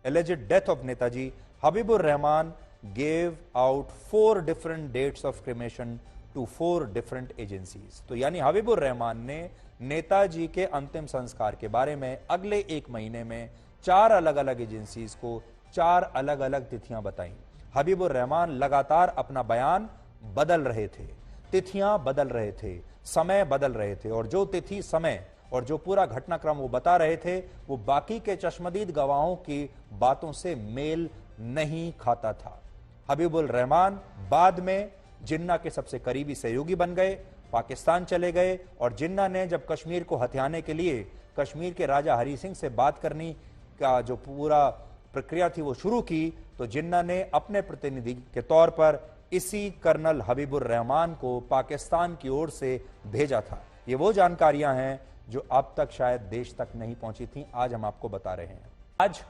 alleged death of Netaji, Habibur Rahman gave out 4 different dates of cremation to 4 different agencies. तो यानी हबीबुर रहमान ने नेताजी के अंतिम संस्कार के बारे में अगले 1 महीने में 4 अलग अलग एजेंसीज को 4 अलग अलग तिथियां बताई। हबीबुर रहमान लगातार अपना बयान बदल रहे थे, तिथियां बदल रहे थे, समय बदल रहे थे, और जो तिथि, समय और जो पूरा घटनाक्रम वो बता रहे थे वो बाकी के चश्मदीद गवाहों की बातों से मेल नहीं खाता था। हबीबुल रहमान बाद में जिन्ना के सबसे करीबी सहयोगी बन गए, पाकिस्तान चले गए, और जिन्ना ने जब कश्मीर को हथियाने के लिए कश्मीर के राजा हरी सिंह से बात करने का जो पूरा प्रक्रिया थी वो शुरू की, तो जिन्ना ने अपने प्रतिनिधि के तौर पर इसी कर्नल हबीबुर रहमान को पाकिस्तान की ओर से भेजा था। ये वो जानकारियां हैं जो अब तक शायद देश तक नहीं पहुंची थी, आज हम आपको बता रहे हैं। आज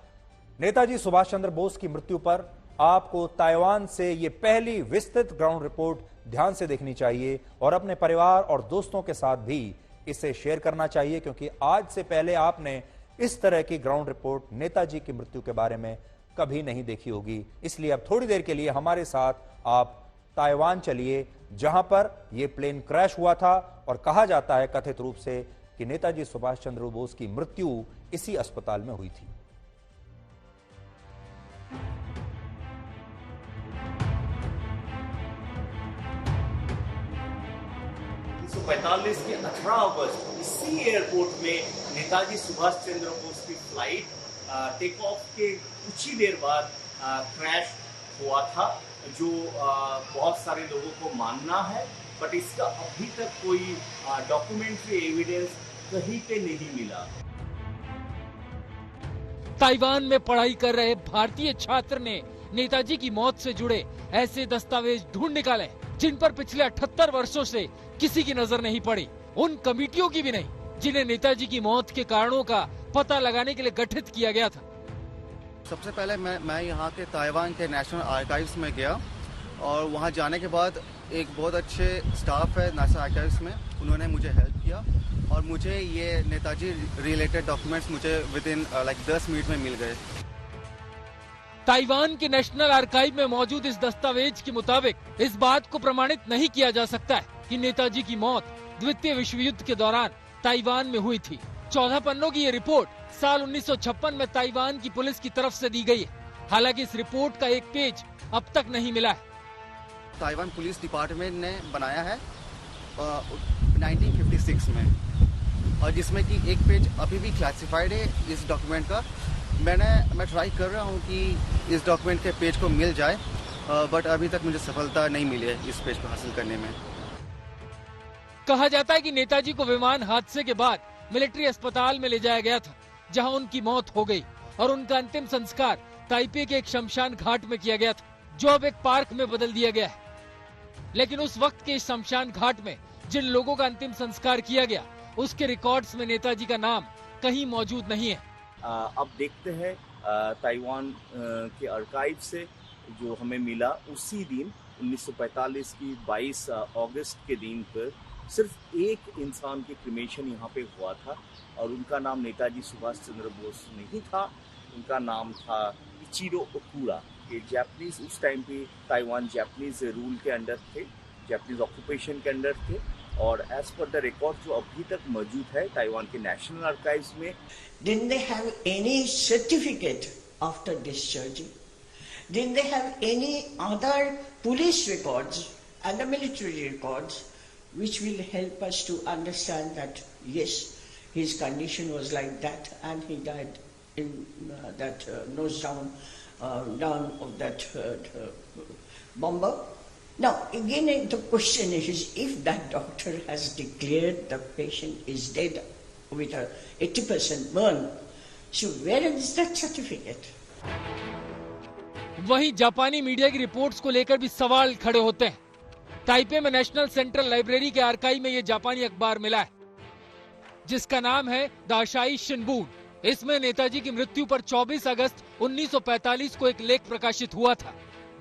नेताजी सुभाष चंद्र बोस की मृत्यु पर आपको ताइवान से ये पहली विस्तृत ग्राउंड रिपोर्ट ध्यान से देखनी चाहिए और अपने परिवार और दोस्तों के साथ भी इसे शेयर करना चाहिए, क्योंकि आज से पहले आपने इस तरह की ग्राउंड रिपोर्ट नेताजी की मृत्यु के बारे में कभी नहीं देखी होगी। इसलिए अब थोड़ी देर के लिए हमारे साथ आप ताइवान चलिए, जहां पर यह प्लेन क्रैश हुआ था और कहा जाता है कथित रूप से कि नेताजी सुभाष चंद्र बोस की मृत्यु इसी अस्पताल में हुई थी। के 18 अगस्त इसी एयरपोर्ट में नेताजी सुभाष चंद्र बोस की फ्लाइट टेक ऑफ के कुछ ही देर बाद क्रैश हुआ था, जो बहुत सारे लोगों को मानना है, बट इसका अभी तक कोई डॉक्यूमेंट्री एविडेंस कहीं पे नहीं मिला। ताइवान में पढ़ाई कर रहे भारतीय छात्र ने नेताजी की मौत से जुड़े ऐसे दस्तावेज ढूंढ निकाले जिन पर पिछले 78 वर्षों से किसी की नजर नहीं पड़ी, उन कमेटियों की भी नहीं जिन्हें नेताजी की मौत के कारणों का पता लगाने के लिए गठित किया गया था। सबसे पहले मैं यहाँ के ताइवान के नेशनल आर्काइव्स में गया, और वहाँ जाने के बाद एक बहुत अच्छे स्टाफ है नेशनल आर्काइव्स में, उन्होंने मुझे हेल्प किया और मुझे ये नेताजी रिलेटेड डॉक्यूमेंट्स मुझे विद इन 10 मिनट में मिल गए। ताइवान के नेशनल आर्काइव में मौजूद इस दस्तावेज के मुताबिक इस बात को प्रमाणित नहीं किया जा सकता है कि नेताजी की मौत द्वितीय विश्व युद्ध के दौरान ताइवान में हुई थी। 14 पन्नों की ये रिपोर्ट साल 1956 में ताइवान की पुलिस की तरफ से दी गई है। हालांकि इस रिपोर्ट का एक पेज अब तक नहीं मिला है। ताइवान पुलिस डिपार्टमेंट ने बनाया है 1956 में, और जिसमें कि एक पेज अभी भी क्लासिफाइड है इस डॉक्यूमेंट का। मैं ट्राई कर रहा हूँ कि इस डॉक्यूमेंट के पेज को मिल जाए, बट अभी तक मुझे सफलता नहीं मिली है इस पेज को हासिल करने में। कहा जाता है कि नेताजी को विमान हादसे के बाद मिलिट्री अस्पताल में ले जाया गया था, जहां उनकी मौत हो गई और उनका अंतिम संस्कार ताइपे के एक शमशान घाट में किया गया था, जो अब एक पार्क में बदल दिया गया है। लेकिन उस वक्त के इस शमशान घाट में जिन लोगों का अंतिम संस्कार किया गया, उसके रिकॉर्ड्स में नेताजी का नाम कहीं मौजूद नहीं है। अब देखते हैं ताइवान के आर्काइव से जो हमें मिला, उसी दिन 1945 की 22 अगस्त के दिन पर सिर्फ एक इंसान की क्रिमेशन यहाँ पे हुआ था, और उनका नाम नेताजी सुभाष चंद्र बोस नहीं था, उनका नाम था इचिरो ओकुरा। ये जापानीज उस टाइम पे ताइवान जापानीज रूल के अंडर थे, जापानीज ऑक्यूपेशन के अंडर थे, और एज पर द रिकॉर्ड जो अभी तक मौजूद है ताइवान के नेशनल आर्काइव्स में। Didn't they have any certificate after discharging? Didn't they have any other police records and the military records which will help us to understand that yes, his condition was like that and he died? in that nose down of that bomber. Now, again, the question is, if that doctor has declared the patient is dead with a 80% burn, so where is that certificate? वहीं जापानी मीडिया की रिपोर्ट्स को लेकर भी सवाल खड़े होते हैं। ताइपे में नेशनल सेंट्रल लाइब्रेरी के आर्काइव में ये जापानी अखबार मिला है, जिसका नाम है द आसाही शिनबुन। इसमें नेताजी की मृत्यु पर 24 अगस्त 1945 को एक लेख प्रकाशित हुआ था,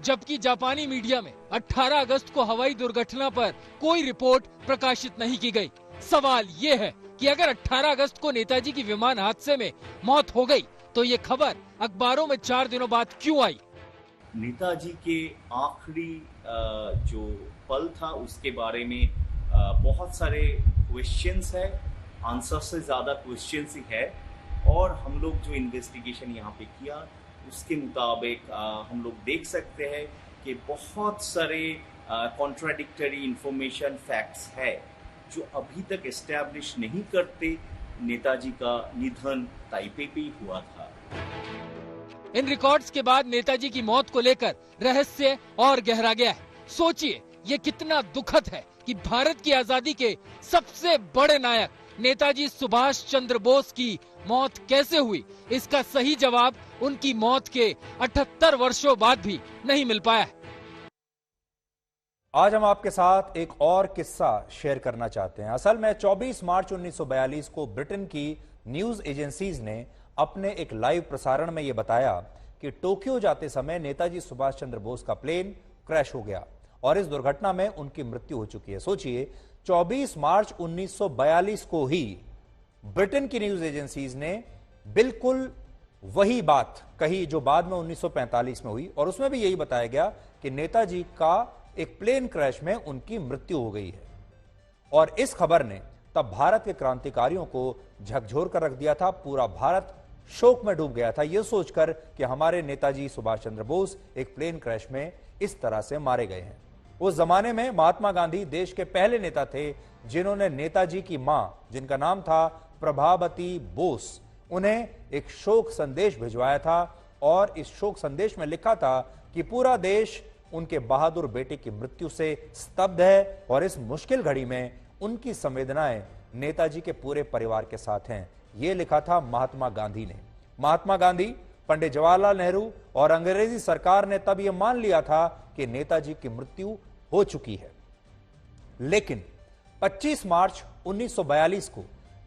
जबकि जापानी मीडिया में 18 अगस्त को हवाई दुर्घटना पर कोई रिपोर्ट प्रकाशित नहीं की गई। सवाल ये है कि अगर 18 अगस्त को नेताजी की विमान हादसे में मौत हो गई, तो ये खबर अखबारों में 4 दिनों बाद क्यों आई? नेताजी के आखिरी जो पल था उसके बारे में बहुत सारे क्वेश्चंस है, आंसर से ज्यादा क्वेश्चंस ही है। और हम लोग जो इन्वेस्टिगेशन यहाँ पे किया उसके मुताबिक हम लोग देख सकते हैं कि बहुत सारे कॉन्ट्राडिक्टरी इंफॉर्मेशन फैक्ट्स है जो अभी तक एस्टैब्लिश नहीं करते नेताजी का निधन ताइपे पे ही हुआ था। इन रिकॉर्ड्स के बाद नेताजी की मौत को लेकर रहस्य और गहरा गया है। सोचिए, ये कितना दुखद है कि भारत की आजादी के सबसे बड़े नायक नेताजी सुभाष चंद्र बोस की मौत कैसे हुई, इसका सही जवाब उनकी मौत के 78 वर्षों बाद भी नहीं मिल पाया। आज हम आपके साथ एक और किस्सा शेयर करना चाहते हैं। असल में 24 मार्च 1942 को ब्रिटेन की न्यूज एजेंसीज ने अपने एक लाइव प्रसारण में यह बताया कि टोक्यो जाते समय नेताजी सुभाष चंद्र बोस का प्लेन क्रैश हो गया और इस दुर्घटना में उनकी मृत्यु हो चुकी है। सोचिए, 24 मार्च 1942 को ही ब्रिटेन की न्यूज एजेंसीज ने बिल्कुल वही बात कही जो बाद में 1945 में हुई, और उसमें भी यही बताया गया कि नेताजी का एक प्लेन क्रैश में उनकी मृत्यु हो गई है। और इस खबर ने तब भारत के क्रांतिकारियों को झकझोर कर रख दिया था। पूरा भारत शोक में डूब गया था यह सोचकर कि हमारे नेताजी सुभाष चंद्र बोस एक प्लेन क्रैश में इस तरह से मारे गए हैं। उस जमाने में महात्मा गांधी देश के पहले नेता थे जिन्होंने नेताजी की मां, जिनका नाम था प्रभावती बोस, उन्हें एक शोक संदेश भिजवाया था और इस शोक संदेश में लिखा था कि पूरा देश उनके बहादुर बेटे की मृत्यु से स्तब्ध है और इस मुश्किल घड़ी में उनकी संवेदनाएं नेताजी के पूरे परिवार के साथ हैं। यह लिखा था महात्मा गांधी ने। महात्मा गांधी, पंडित जवाहरलाल नेहरू और अंग्रेजी सरकार ने तब यह मान लिया था कि नेताजी की मृत्यु हो चुकी है। लेकिन 25 मार्च 1942 को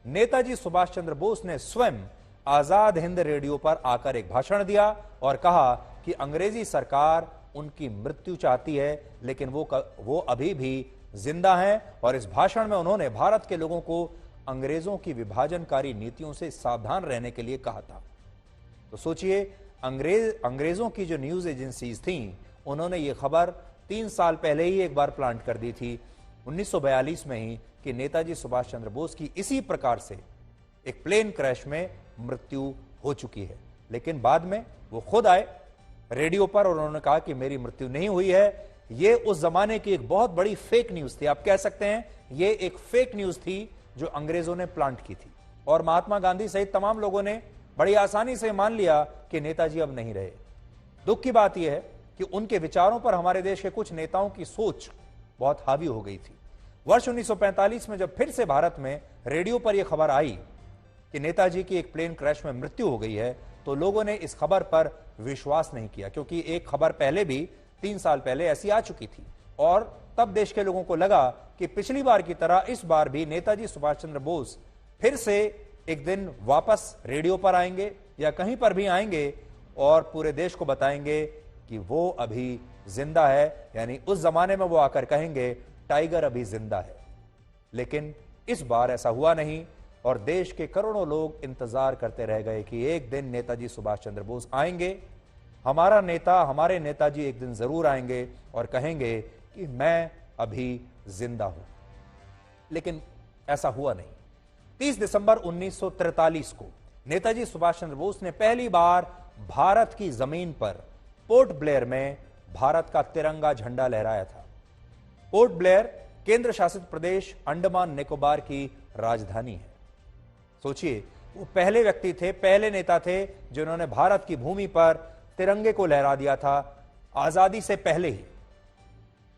नेताजी सुभाष चंद्र बोस ने स्वयं आजाद हिंद रेडियो पर आकर एक भाषण दिया और कहा कि अंग्रेजी सरकार उनकी मृत्यु चाहती है, लेकिन वो अभी भी जिंदा हैं। और इस भाषण में उन्होंने भारत के लोगों को अंग्रेजों की विभाजनकारी नीतियों से सावधान रहने के लिए कहा था। तो सोचिए, अंग्रेजों की जो न्यूज एजेंसीज थीं, उन्होंने ये खबर 3 साल पहले ही एक बार प्लांट कर दी थी 1942 में ही कि नेताजी सुभाष चंद्र बोस की इसी प्रकार से एक प्लेन क्रैश में मृत्यु हो चुकी है। लेकिन बाद में वो खुद आए रेडियो पर और उन्होंने कहा कि मेरी मृत्यु नहीं हुई है। ये उस जमाने की एक बहुत बड़ी फेक न्यूज थी। आप कह सकते हैं ये एक फेक न्यूज थी जो अंग्रेजों ने प्लांट की थी और महात्मा गांधी सहित तमाम लोगों ने बड़ी आसानी से मान लिया कि नेताजी अब नहीं रहे। दुख की बात यह है कि उनके विचारों पर हमारे देश के कुछ नेताओं की सोच बहुत हावी हो गई थी। वर्ष 1945 में जब फिर से भारत में रेडियो पर यह खबर आई कि नेताजी की एक प्लेन क्रैश में मृत्यु हो गई है, तो लोगों ने इस खबर पर विश्वास नहीं किया, क्योंकि एक खबर पहले भी 3 साल पहले ऐसी आ चुकी थी और तब देश के लोगों को लगा कि पिछली बार की तरह इस बार भी नेताजी सुभाष चंद्र बोस फिर से एक दिन वापस रेडियो पर आएंगे या कहीं पर भी आएंगे और पूरे देश को बताएंगे कि वो अभी जिंदा है। यानी उस जमाने में वो आकर कहेंगे टाइगर अभी जिंदा है। लेकिन इस बार ऐसा हुआ नहीं और देश के करोड़ों लोग इंतजार करते रह गए कि एक दिन नेताजी सुभाष चंद्र बोस आएंगे, हमारा नेता, हमारे नेताजी एक दिन जरूर आएंगे और कहेंगे कि मैं अभी जिंदा हूं। लेकिन ऐसा हुआ नहीं। 30 दिसंबर 1943 को नेताजी सुभाष चंद्र बोस ने पहली बार भारत की जमीन पर पोर्ट ब्लेयर में भारत का तिरंगा झंडा लहराया था। पोर्ट ब्लेयर केंद्र शासित प्रदेश अंडमान निकोबार की राजधानी है। सोचिए, वो पहले व्यक्ति थे, पहले नेता थे जिन्होंने भारत की भूमि पर तिरंगे को लहरा दिया था आजादी से पहले ही।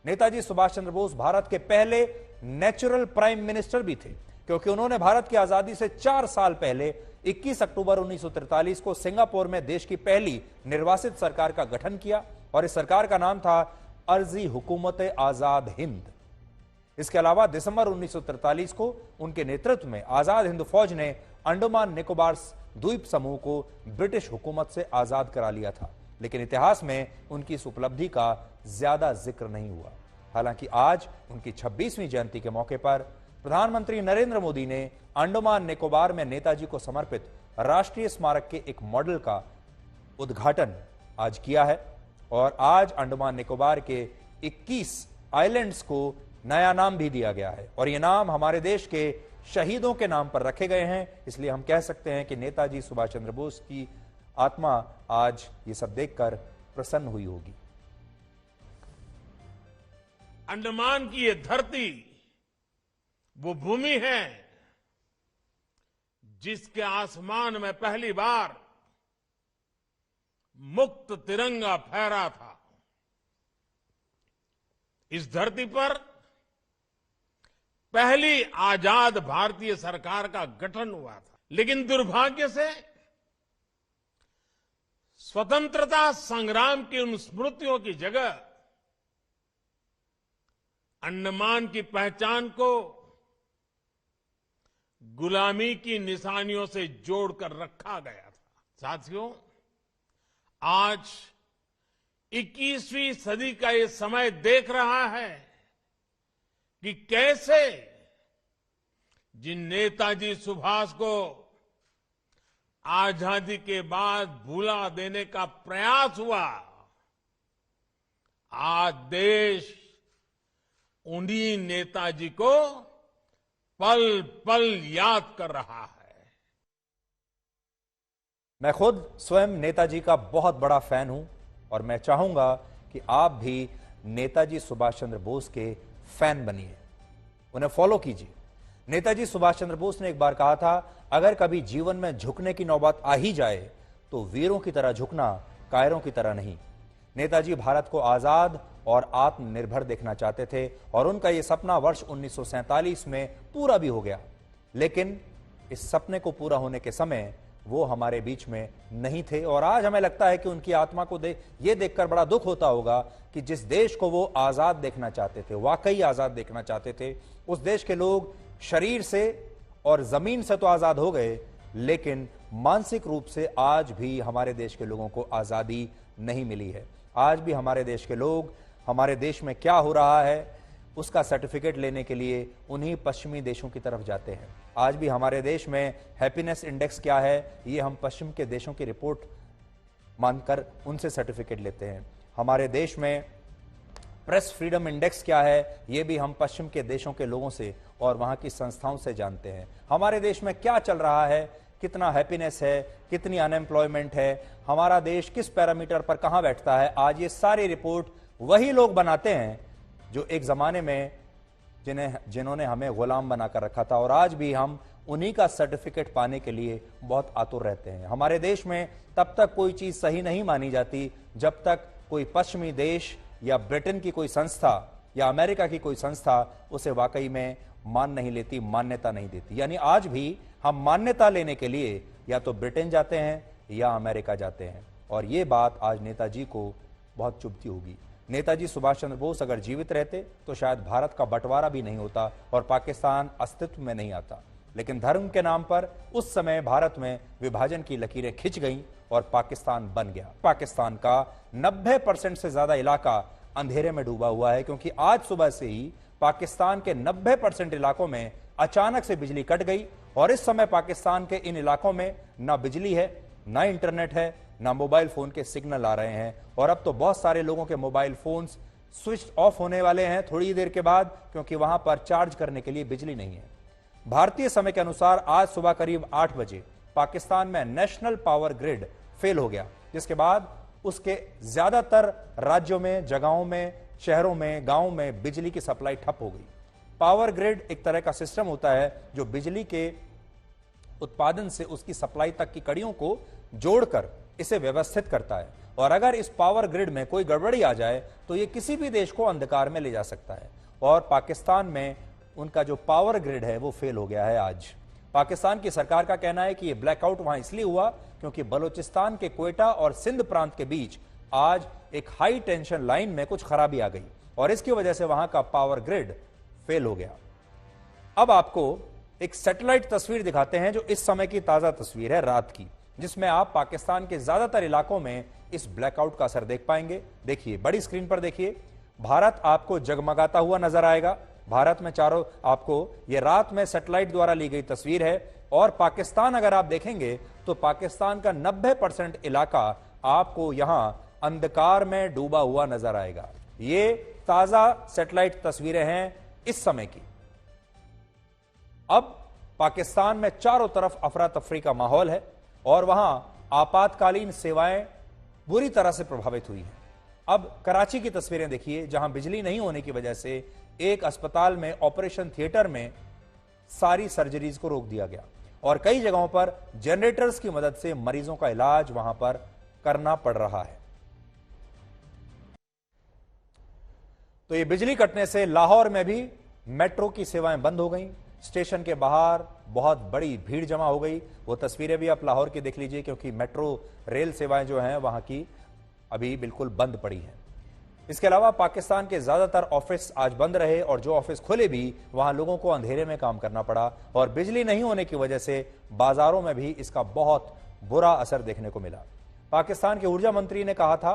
नेताजी सुभाष चंद्र बोस भारत के पहले नेचुरल प्राइम मिनिस्टर भी थे, क्योंकि उन्होंने भारत की आजादी से 4 साल पहले 21 अक्टूबर 1943 को सिंगापुर में देश की पहली निर्वासित सरकार का गठन किया और इस सरकार का नाम था अर्जी हुकूमत आजाद हिंद। इसके अलावा दिसंबर 1943 को उनके नेतृत्व में आजाद हिंद फौज ने अंडमान निकोबार द्वीप समूह को ब्रिटिश हुकूमत से आजाद करा लिया था, लेकिन इतिहास में उनकी इस उपलब्धि का ज्यादा जिक्र नहीं हुआ। हालांकि आज उनकी 26वीं जयंती के मौके पर प्रधानमंत्री नरेंद्र मोदी ने अंडमान निकोबार में नेताजी को समर्पित राष्ट्रीय स्मारक के एक मॉडल का उद्घाटन आज किया है और आज अंडमान निकोबार के 21 आइलैंड्स को नया नाम भी दिया गया है और ये नाम हमारे देश के शहीदों के नाम पर रखे गए हैं। इसलिए हम कह सकते हैं कि नेताजी सुभाष चंद्र बोस की आत्मा आज ये सब देखकर प्रसन्न हुई होगी। अंडमान की ये धरती वो भूमि है जिसके आसमान में पहली बार मुक्त तिरंगा फहरा था। इस धरती पर पहली आजाद भारतीय सरकार का गठन हुआ था, लेकिन दुर्भाग्य से स्वतंत्रता संग्राम की उन स्मृतियों की जगह अंडमान की पहचान को गुलामी की निशानियों से जोड़कर रखा गया था। साथियों, आज 21वीं सदी का ये समय देख रहा है कि कैसे जिन नेताजी सुभाष को आजादी के बाद भुला देने का प्रयास हुआ, आज देश उन्हीं नेताजी को पल पल याद कर रहा है। मैं खुद स्वयं नेताजी का बहुत बड़ा फैन हूं और मैं चाहूंगा कि आप भी नेताजी सुभाष चंद्र बोस के फैन बनिए, उन्हें फॉलो कीजिए। नेताजी सुभाष चंद्र बोस ने एक बार कहा था, अगर कभी जीवन में झुकने की नौबत आ ही जाए तो वीरों की तरह झुकना, कायरों की तरह नहीं। नेताजी भारत को आजाद और आत्मनिर्भर देखना चाहते थे और उनका यह सपना वर्ष 1947 में पूरा भी हो गया, लेकिन इस सपने को पूरा होने के समय वो हमारे बीच में नहीं थे और आज हमें लगता है कि उनकी आत्मा को ये देखकर बड़ा दुख होता होगा कि जिस देश को वो आजाद देखना चाहते थे, वाकई आजाद देखना चाहते थे, उस देश के लोग शरीर से और जमीन से तो आजाद हो गए, लेकिन मानसिक रूप से आज भी हमारे देश के लोगों को आजादी नहीं मिली है। आज भी हमारे देश के लोग हमारे देश में क्या हो रहा है उसका सर्टिफिकेट लेने के लिए उन्हीं पश्चिमी देशों की तरफ जाते हैं। आज भी हमारे देश में हैप्पीनेस इंडेक्स क्या है, ये हम पश्चिम के देशों की रिपोर्ट मानकर उनसे सर्टिफिकेट लेते हैं। हमारे देश में प्रेस फ्रीडम इंडेक्स क्या है, ये भी हम पश्चिम के देशों के लोगों से और वहां की संस्थाओं से जानते हैं। हमारे देश में क्या चल रहा है, कितना हैप्पीनेस है, कितनी अनएम्प्लॉयमेंट है, हमारा देश किस पैरामीटर पर कहां बैठता है, आज ये सारी रिपोर्ट वही लोग बनाते हैं जो एक जमाने में जिन्होंने हमें गुलाम बनाकर रखा था और आज भी हम उन्हीं का सर्टिफिकेट पाने के लिए बहुत आतुर रहते हैं। हमारे देश में तब तक कोई चीज सही नहीं मानी जाती जब तक कोई पश्चिमी देश या ब्रिटेन की कोई संस्था या अमेरिका की कोई संस्था उसे वाकई में मान नहीं लेती, मान्यता नहीं देती। यानी आज भी हम मान्यता लेने के लिए या तो ब्रिटेन जाते हैं या अमेरिका जाते हैं और ये बात आज नेताजी को बहुत चुभती होगी। नेताजी सुभाष चंद्र बोस अगर जीवित रहते तो शायद भारत का बंटवारा भी नहीं होता और पाकिस्तान अस्तित्व में नहीं आता, लेकिन धर्म के नाम पर उस समय भारत में विभाजन की लकीरें खिंच गईं और पाकिस्तान बन गया। पाकिस्तान का 90% से ज्यादा इलाका अंधेरे में डूबा हुआ है, क्योंकि आज सुबह से ही पाकिस्तान के 90% इलाकों में अचानक से बिजली कट गई और इस समय पाकिस्तान के इन इलाकों में ना बिजली है, ना इंटरनेट है, ना मोबाइल फोन के सिग्नल आ रहे हैं और अब तो बहुत सारे लोगों के मोबाइल फोन्स स्विच ऑफ होने वाले हैं थोड़ी देर के बाद, क्योंकि वहां पर चार्ज करने के लिए बिजली नहीं है। भारतीय समय के अनुसार आज सुबह करीब 8 बजे पाकिस्तान में नेशनल पावर ग्रिड फेल हो गया, जिसके बाद उसके ज्यादातर राज्यों में, जगहों में, शहरों में, गांवों में बिजली की सप्लाई ठप हो गई। पावर ग्रिड एक तरह का सिस्टम होता है जो बिजली के उत्पादन से उसकी सप्लाई तक की कड़ियों को जोड़कर इसे व्यवस्थित करता है। और अगर इस पावर ग्रिड में कोई गड़बड़ी आ जाए तो यह किसी भी देश को अंधकार में ले जा सकता है। और पाकिस्तान में उनका जो पावर ग्रिड है वो फेल हो गया है। आज पाकिस्तान की सरकार का कहना है कि यह ब्लैकआउट वहां इसलिए हुआ क्योंकि बलूचिस्तान के क्वेटा और सिंध प्रांत के बीच आज एक हाई टेंशन लाइन में कुछ खराबी आ गई और इसकी वजह से वहां का पावर ग्रिड फेल हो गया। अब आपको एक सैटेलाइट तस्वीर दिखाते हैं जो इस समय की ताजा तस्वीर है रात की, जिसमें आप पाकिस्तान के ज्यादातर इलाकों में इस ब्लैकआउट का असर देख पाएंगे। देखिए, बड़ी स्क्रीन पर देखिए, भारत आपको जगमगाता हुआ नजर आएगा। भारत में चारों आपको ये रात में सैटेलाइट द्वारा ली गई तस्वीर है। और पाकिस्तान अगर आप देखेंगे तो पाकिस्तान का 90% इलाका आपको यहां अंधकार में डूबा हुआ नजर आएगा। ये ताजा सैटेलाइट तस्वीरें हैं इस समय की। अब पाकिस्तान में चारों तरफ अफरा तफरी का माहौल है और वहां आपातकालीन सेवाएं बुरी तरह से प्रभावित हुई हैं। अब कराची की तस्वीरें देखिए, जहां बिजली नहीं होने की वजह से एक अस्पताल में ऑपरेशन थिएटर में सारी सर्जरीज को रोक दिया गया और कई जगहों पर जनरेटर्स की मदद से मरीजों का इलाज वहां पर करना पड़ रहा है। तो ये बिजली कटने से लाहौर में भी मेट्रो की सेवाएं बंद हो गईं। स्टेशन के बाहर बहुत बड़ी भीड़ जमा हो गई। वो तस्वीरें भी आप लाहौर की देख लीजिए, क्योंकि मेट्रो रेल सेवाएं जो हैं वहां की अभी बिल्कुल बंद पड़ी हैं। इसके अलावा पाकिस्तान के ज्यादातर ऑफिस आज बंद रहे और जो ऑफिस खुले भी वहां लोगों को अंधेरे में काम करना पड़ा और बिजली नहीं होने की वजह से बाजारों में भी इसका बहुत बुरा असर देखने को मिला। पाकिस्तान के ऊर्जा मंत्री ने कहा था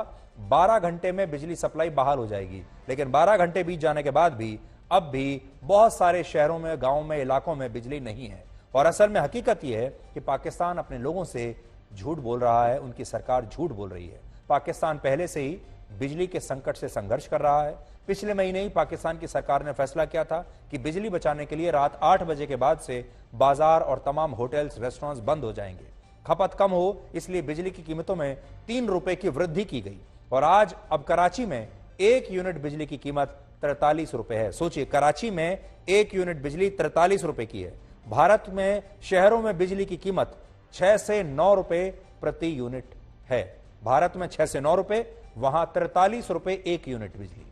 12 घंटे में बिजली सप्लाई बहाल हो जाएगी, लेकिन 12 घंटे बीत जाने के बाद भी अब भी बहुत सारे शहरों में, गांवों में, इलाकों में बिजली नहीं है। और असल में हकीकत यह है कि पाकिस्तान अपने लोगों से झूठ बोल रहा है, उनकी सरकार झूठ बोल रही है। पाकिस्तान पहले से ही बिजली के संकट से संघर्ष कर रहा है। पिछले महीने ही पाकिस्तान की सरकार ने फैसला किया था कि बिजली बचाने के लिए रात 8 बजे के बाद से बाजार और तमाम होटल्स, रेस्टोरेंट्स बंद हो जाएंगे। खपत कम हो इसलिए बिजली की कीमतों में 3 रुपए की वृद्धि की गई और आज अब कराची में 1 यूनिट बिजली की कीमत 43 रुपए है। सोचिए, कराची में 1 यूनिट बिजली 43 रुपए की है। भारत में शहरों में बिजली की कीमत 6 से 9 रुपए प्रति यूनिट है। भारत में 6 से 9 रुपए, वहां 43 रुपए 1 यूनिट बिजली।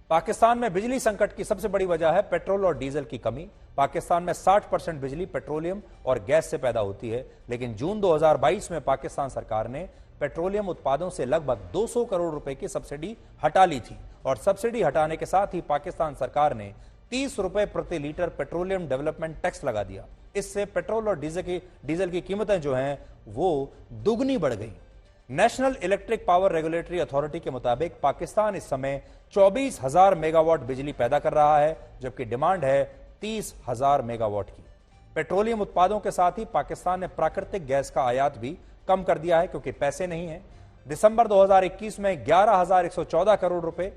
पाकिस्तान में बिजली संकट की सबसे बड़ी वजह है पेट्रोल और डीजल की कमी। पाकिस्तान में 60% बिजली पेट्रोलियम और गैस से पैदा होती है, लेकिन जून 2022 में पाकिस्तान सरकार ने पेट्रोलियम उत्पादों से लगभग 200 करोड़ रुपए की सब्सिडी हटा ली थी और सब्सिडी हटाने के साथ ही पाकिस्तान सरकार ने 30 रुपए प्रति लीटर पेट्रोलियम डेवलपमेंट टैक्स लगा दिया। इससे पेट्रोल और डीजल की कीमतें जो हैं वो दुगनी बढ़ गई। National electric power regulatory authority के मुताबिक पाकिस्तान इस समय 24,000 मेगावाट बिजली पैदा कर रहा है, जबकि डिमांड है 30,000 मेगावाट की। पेट्रोलियम उत्पादों के साथ ही पाकिस्तान ने प्राकृतिक गैस का आयात भी कम कर दिया है क्योंकि पैसे नहीं है। दिसंबर 2021 में 11,114 करोड़ रुपए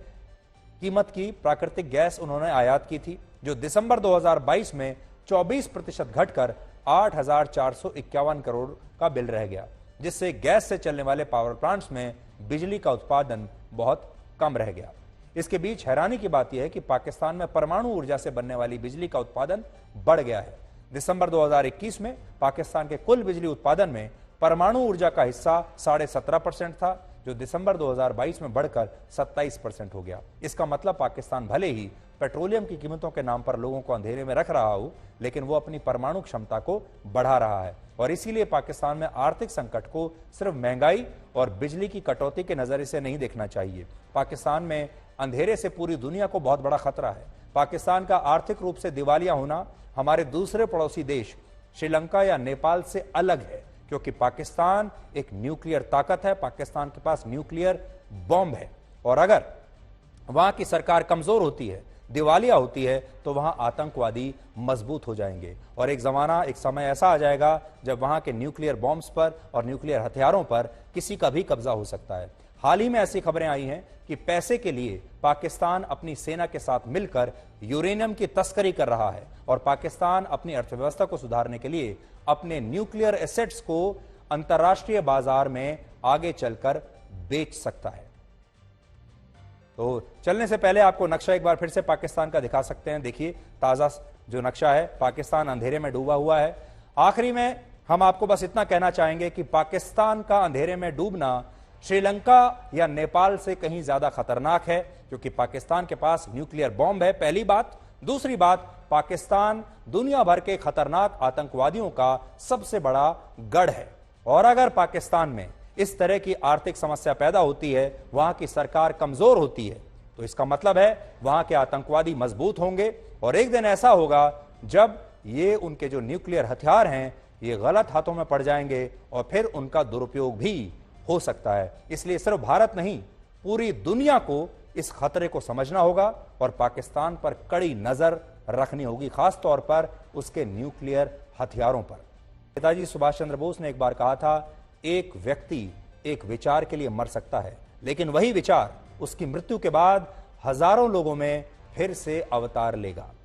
कीमत की प्राकृतिक गैस उन्होंने आयात की थी, जो दिसंबर 2022 में 24% घटकर 8,451 करोड़ का बिल रह गया, जिससे गैस से चलने वाले पावर प्लांट्स में बिजली का उत्पादन बहुत कम रह गया। इसके बीच हैरानी की बात यह है कि पाकिस्तान में परमाणु ऊर्जा से बनने वाली बिजली का उत्पादन बढ़ गया है। दिसंबर 2021 में पाकिस्तान के कुल बिजली उत्पादन में परमाणु ऊर्जा का हिस्सा 17.5% था, जो दिसंबर 2022 में बढ़कर 27% हो गया। इसका मतलब पाकिस्तान भले ही पेट्रोलियम की कीमतों के नाम पर लोगों को अंधेरे में रख रहा हो, लेकिन वो अपनी परमाणु क्षमता को बढ़ा रहा है और इसीलिए पाकिस्तान में आर्थिक संकट को सिर्फ महंगाई और बिजली की कटौती के नजरिए से नहीं देखना चाहिए। पाकिस्तान में अंधेरे से पूरी दुनिया को बहुत बड़ा खतरा है। पाकिस्तान का आर्थिक रूप से दिवालिया होना हमारे दूसरे पड़ोसी देश श्रीलंका या नेपाल से अलग है, क्योंकि पाकिस्तान एक न्यूक्लियर ताकत है। पाकिस्तान के पास न्यूक्लियर बॉम्ब है और अगर वहां की सरकार कमजोर होती है, दिवालिया होती है, तो वहां आतंकवादी मजबूत हो जाएंगे और एक समय ऐसा आ जाएगा जब वहां के न्यूक्लियर बॉम्ब्स पर और न्यूक्लियर हथियारों पर किसी का भी कब्जा हो सकता है। हाल ही में ऐसी खबरें आई हैं कि पैसे के लिए पाकिस्तान अपनी सेना के साथ मिलकर यूरेनियम की तस्करी कर रहा है और पाकिस्तान अपनी अर्थव्यवस्था को सुधारने के लिए अपने न्यूक्लियर एसेट्स को अंतर्राष्ट्रीय बाजार में आगे चलकर बेच सकता है। तो चलने से पहले आपको नक्शा एक बार फिर से पाकिस्तान का दिखा सकते हैं। देखिए, ताजा जो नक्शा है, पाकिस्तान अंधेरे में डूबा हुआ है। आखिरी में हम आपको बस इतना कहना चाहेंगे कि पाकिस्तान का अंधेरे में डूबना श्रीलंका या नेपाल से कहीं ज्यादा खतरनाक है, क्योंकि पाकिस्तान के पास न्यूक्लियर बॉम्ब है, पहली बात। दूसरी बात, पाकिस्तान दुनिया भर के खतरनाक आतंकवादियों का सबसे बड़ा गढ़ है, और अगर पाकिस्तान में इस तरह की आर्थिक समस्या पैदा होती है, वहां की सरकार कमजोर होती है, तो इसका मतलब है वहां के आतंकवादी मजबूत होंगे, और एक दिन ऐसा होगा जब ये उनके जो न्यूक्लियर हथियार हैं ये गलत हाथों में पड़ जाएंगे और फिर उनका दुरुपयोग भी हो सकता है। इसलिए सिर्फ भारत नहीं, पूरी दुनिया को इस खतरे को समझना होगा और पाकिस्तान पर कड़ी नजर रखनी होगी, खास तौर पर उसके न्यूक्लियर हथियारों पर। नेताजी सुभाष चंद्र बोस ने एक बार कहा था, एक व्यक्ति एक विचार के लिए मर सकता है, लेकिन वही विचार उसकी मृत्यु के बाद हजारों लोगों में फिर से अवतार लेगा।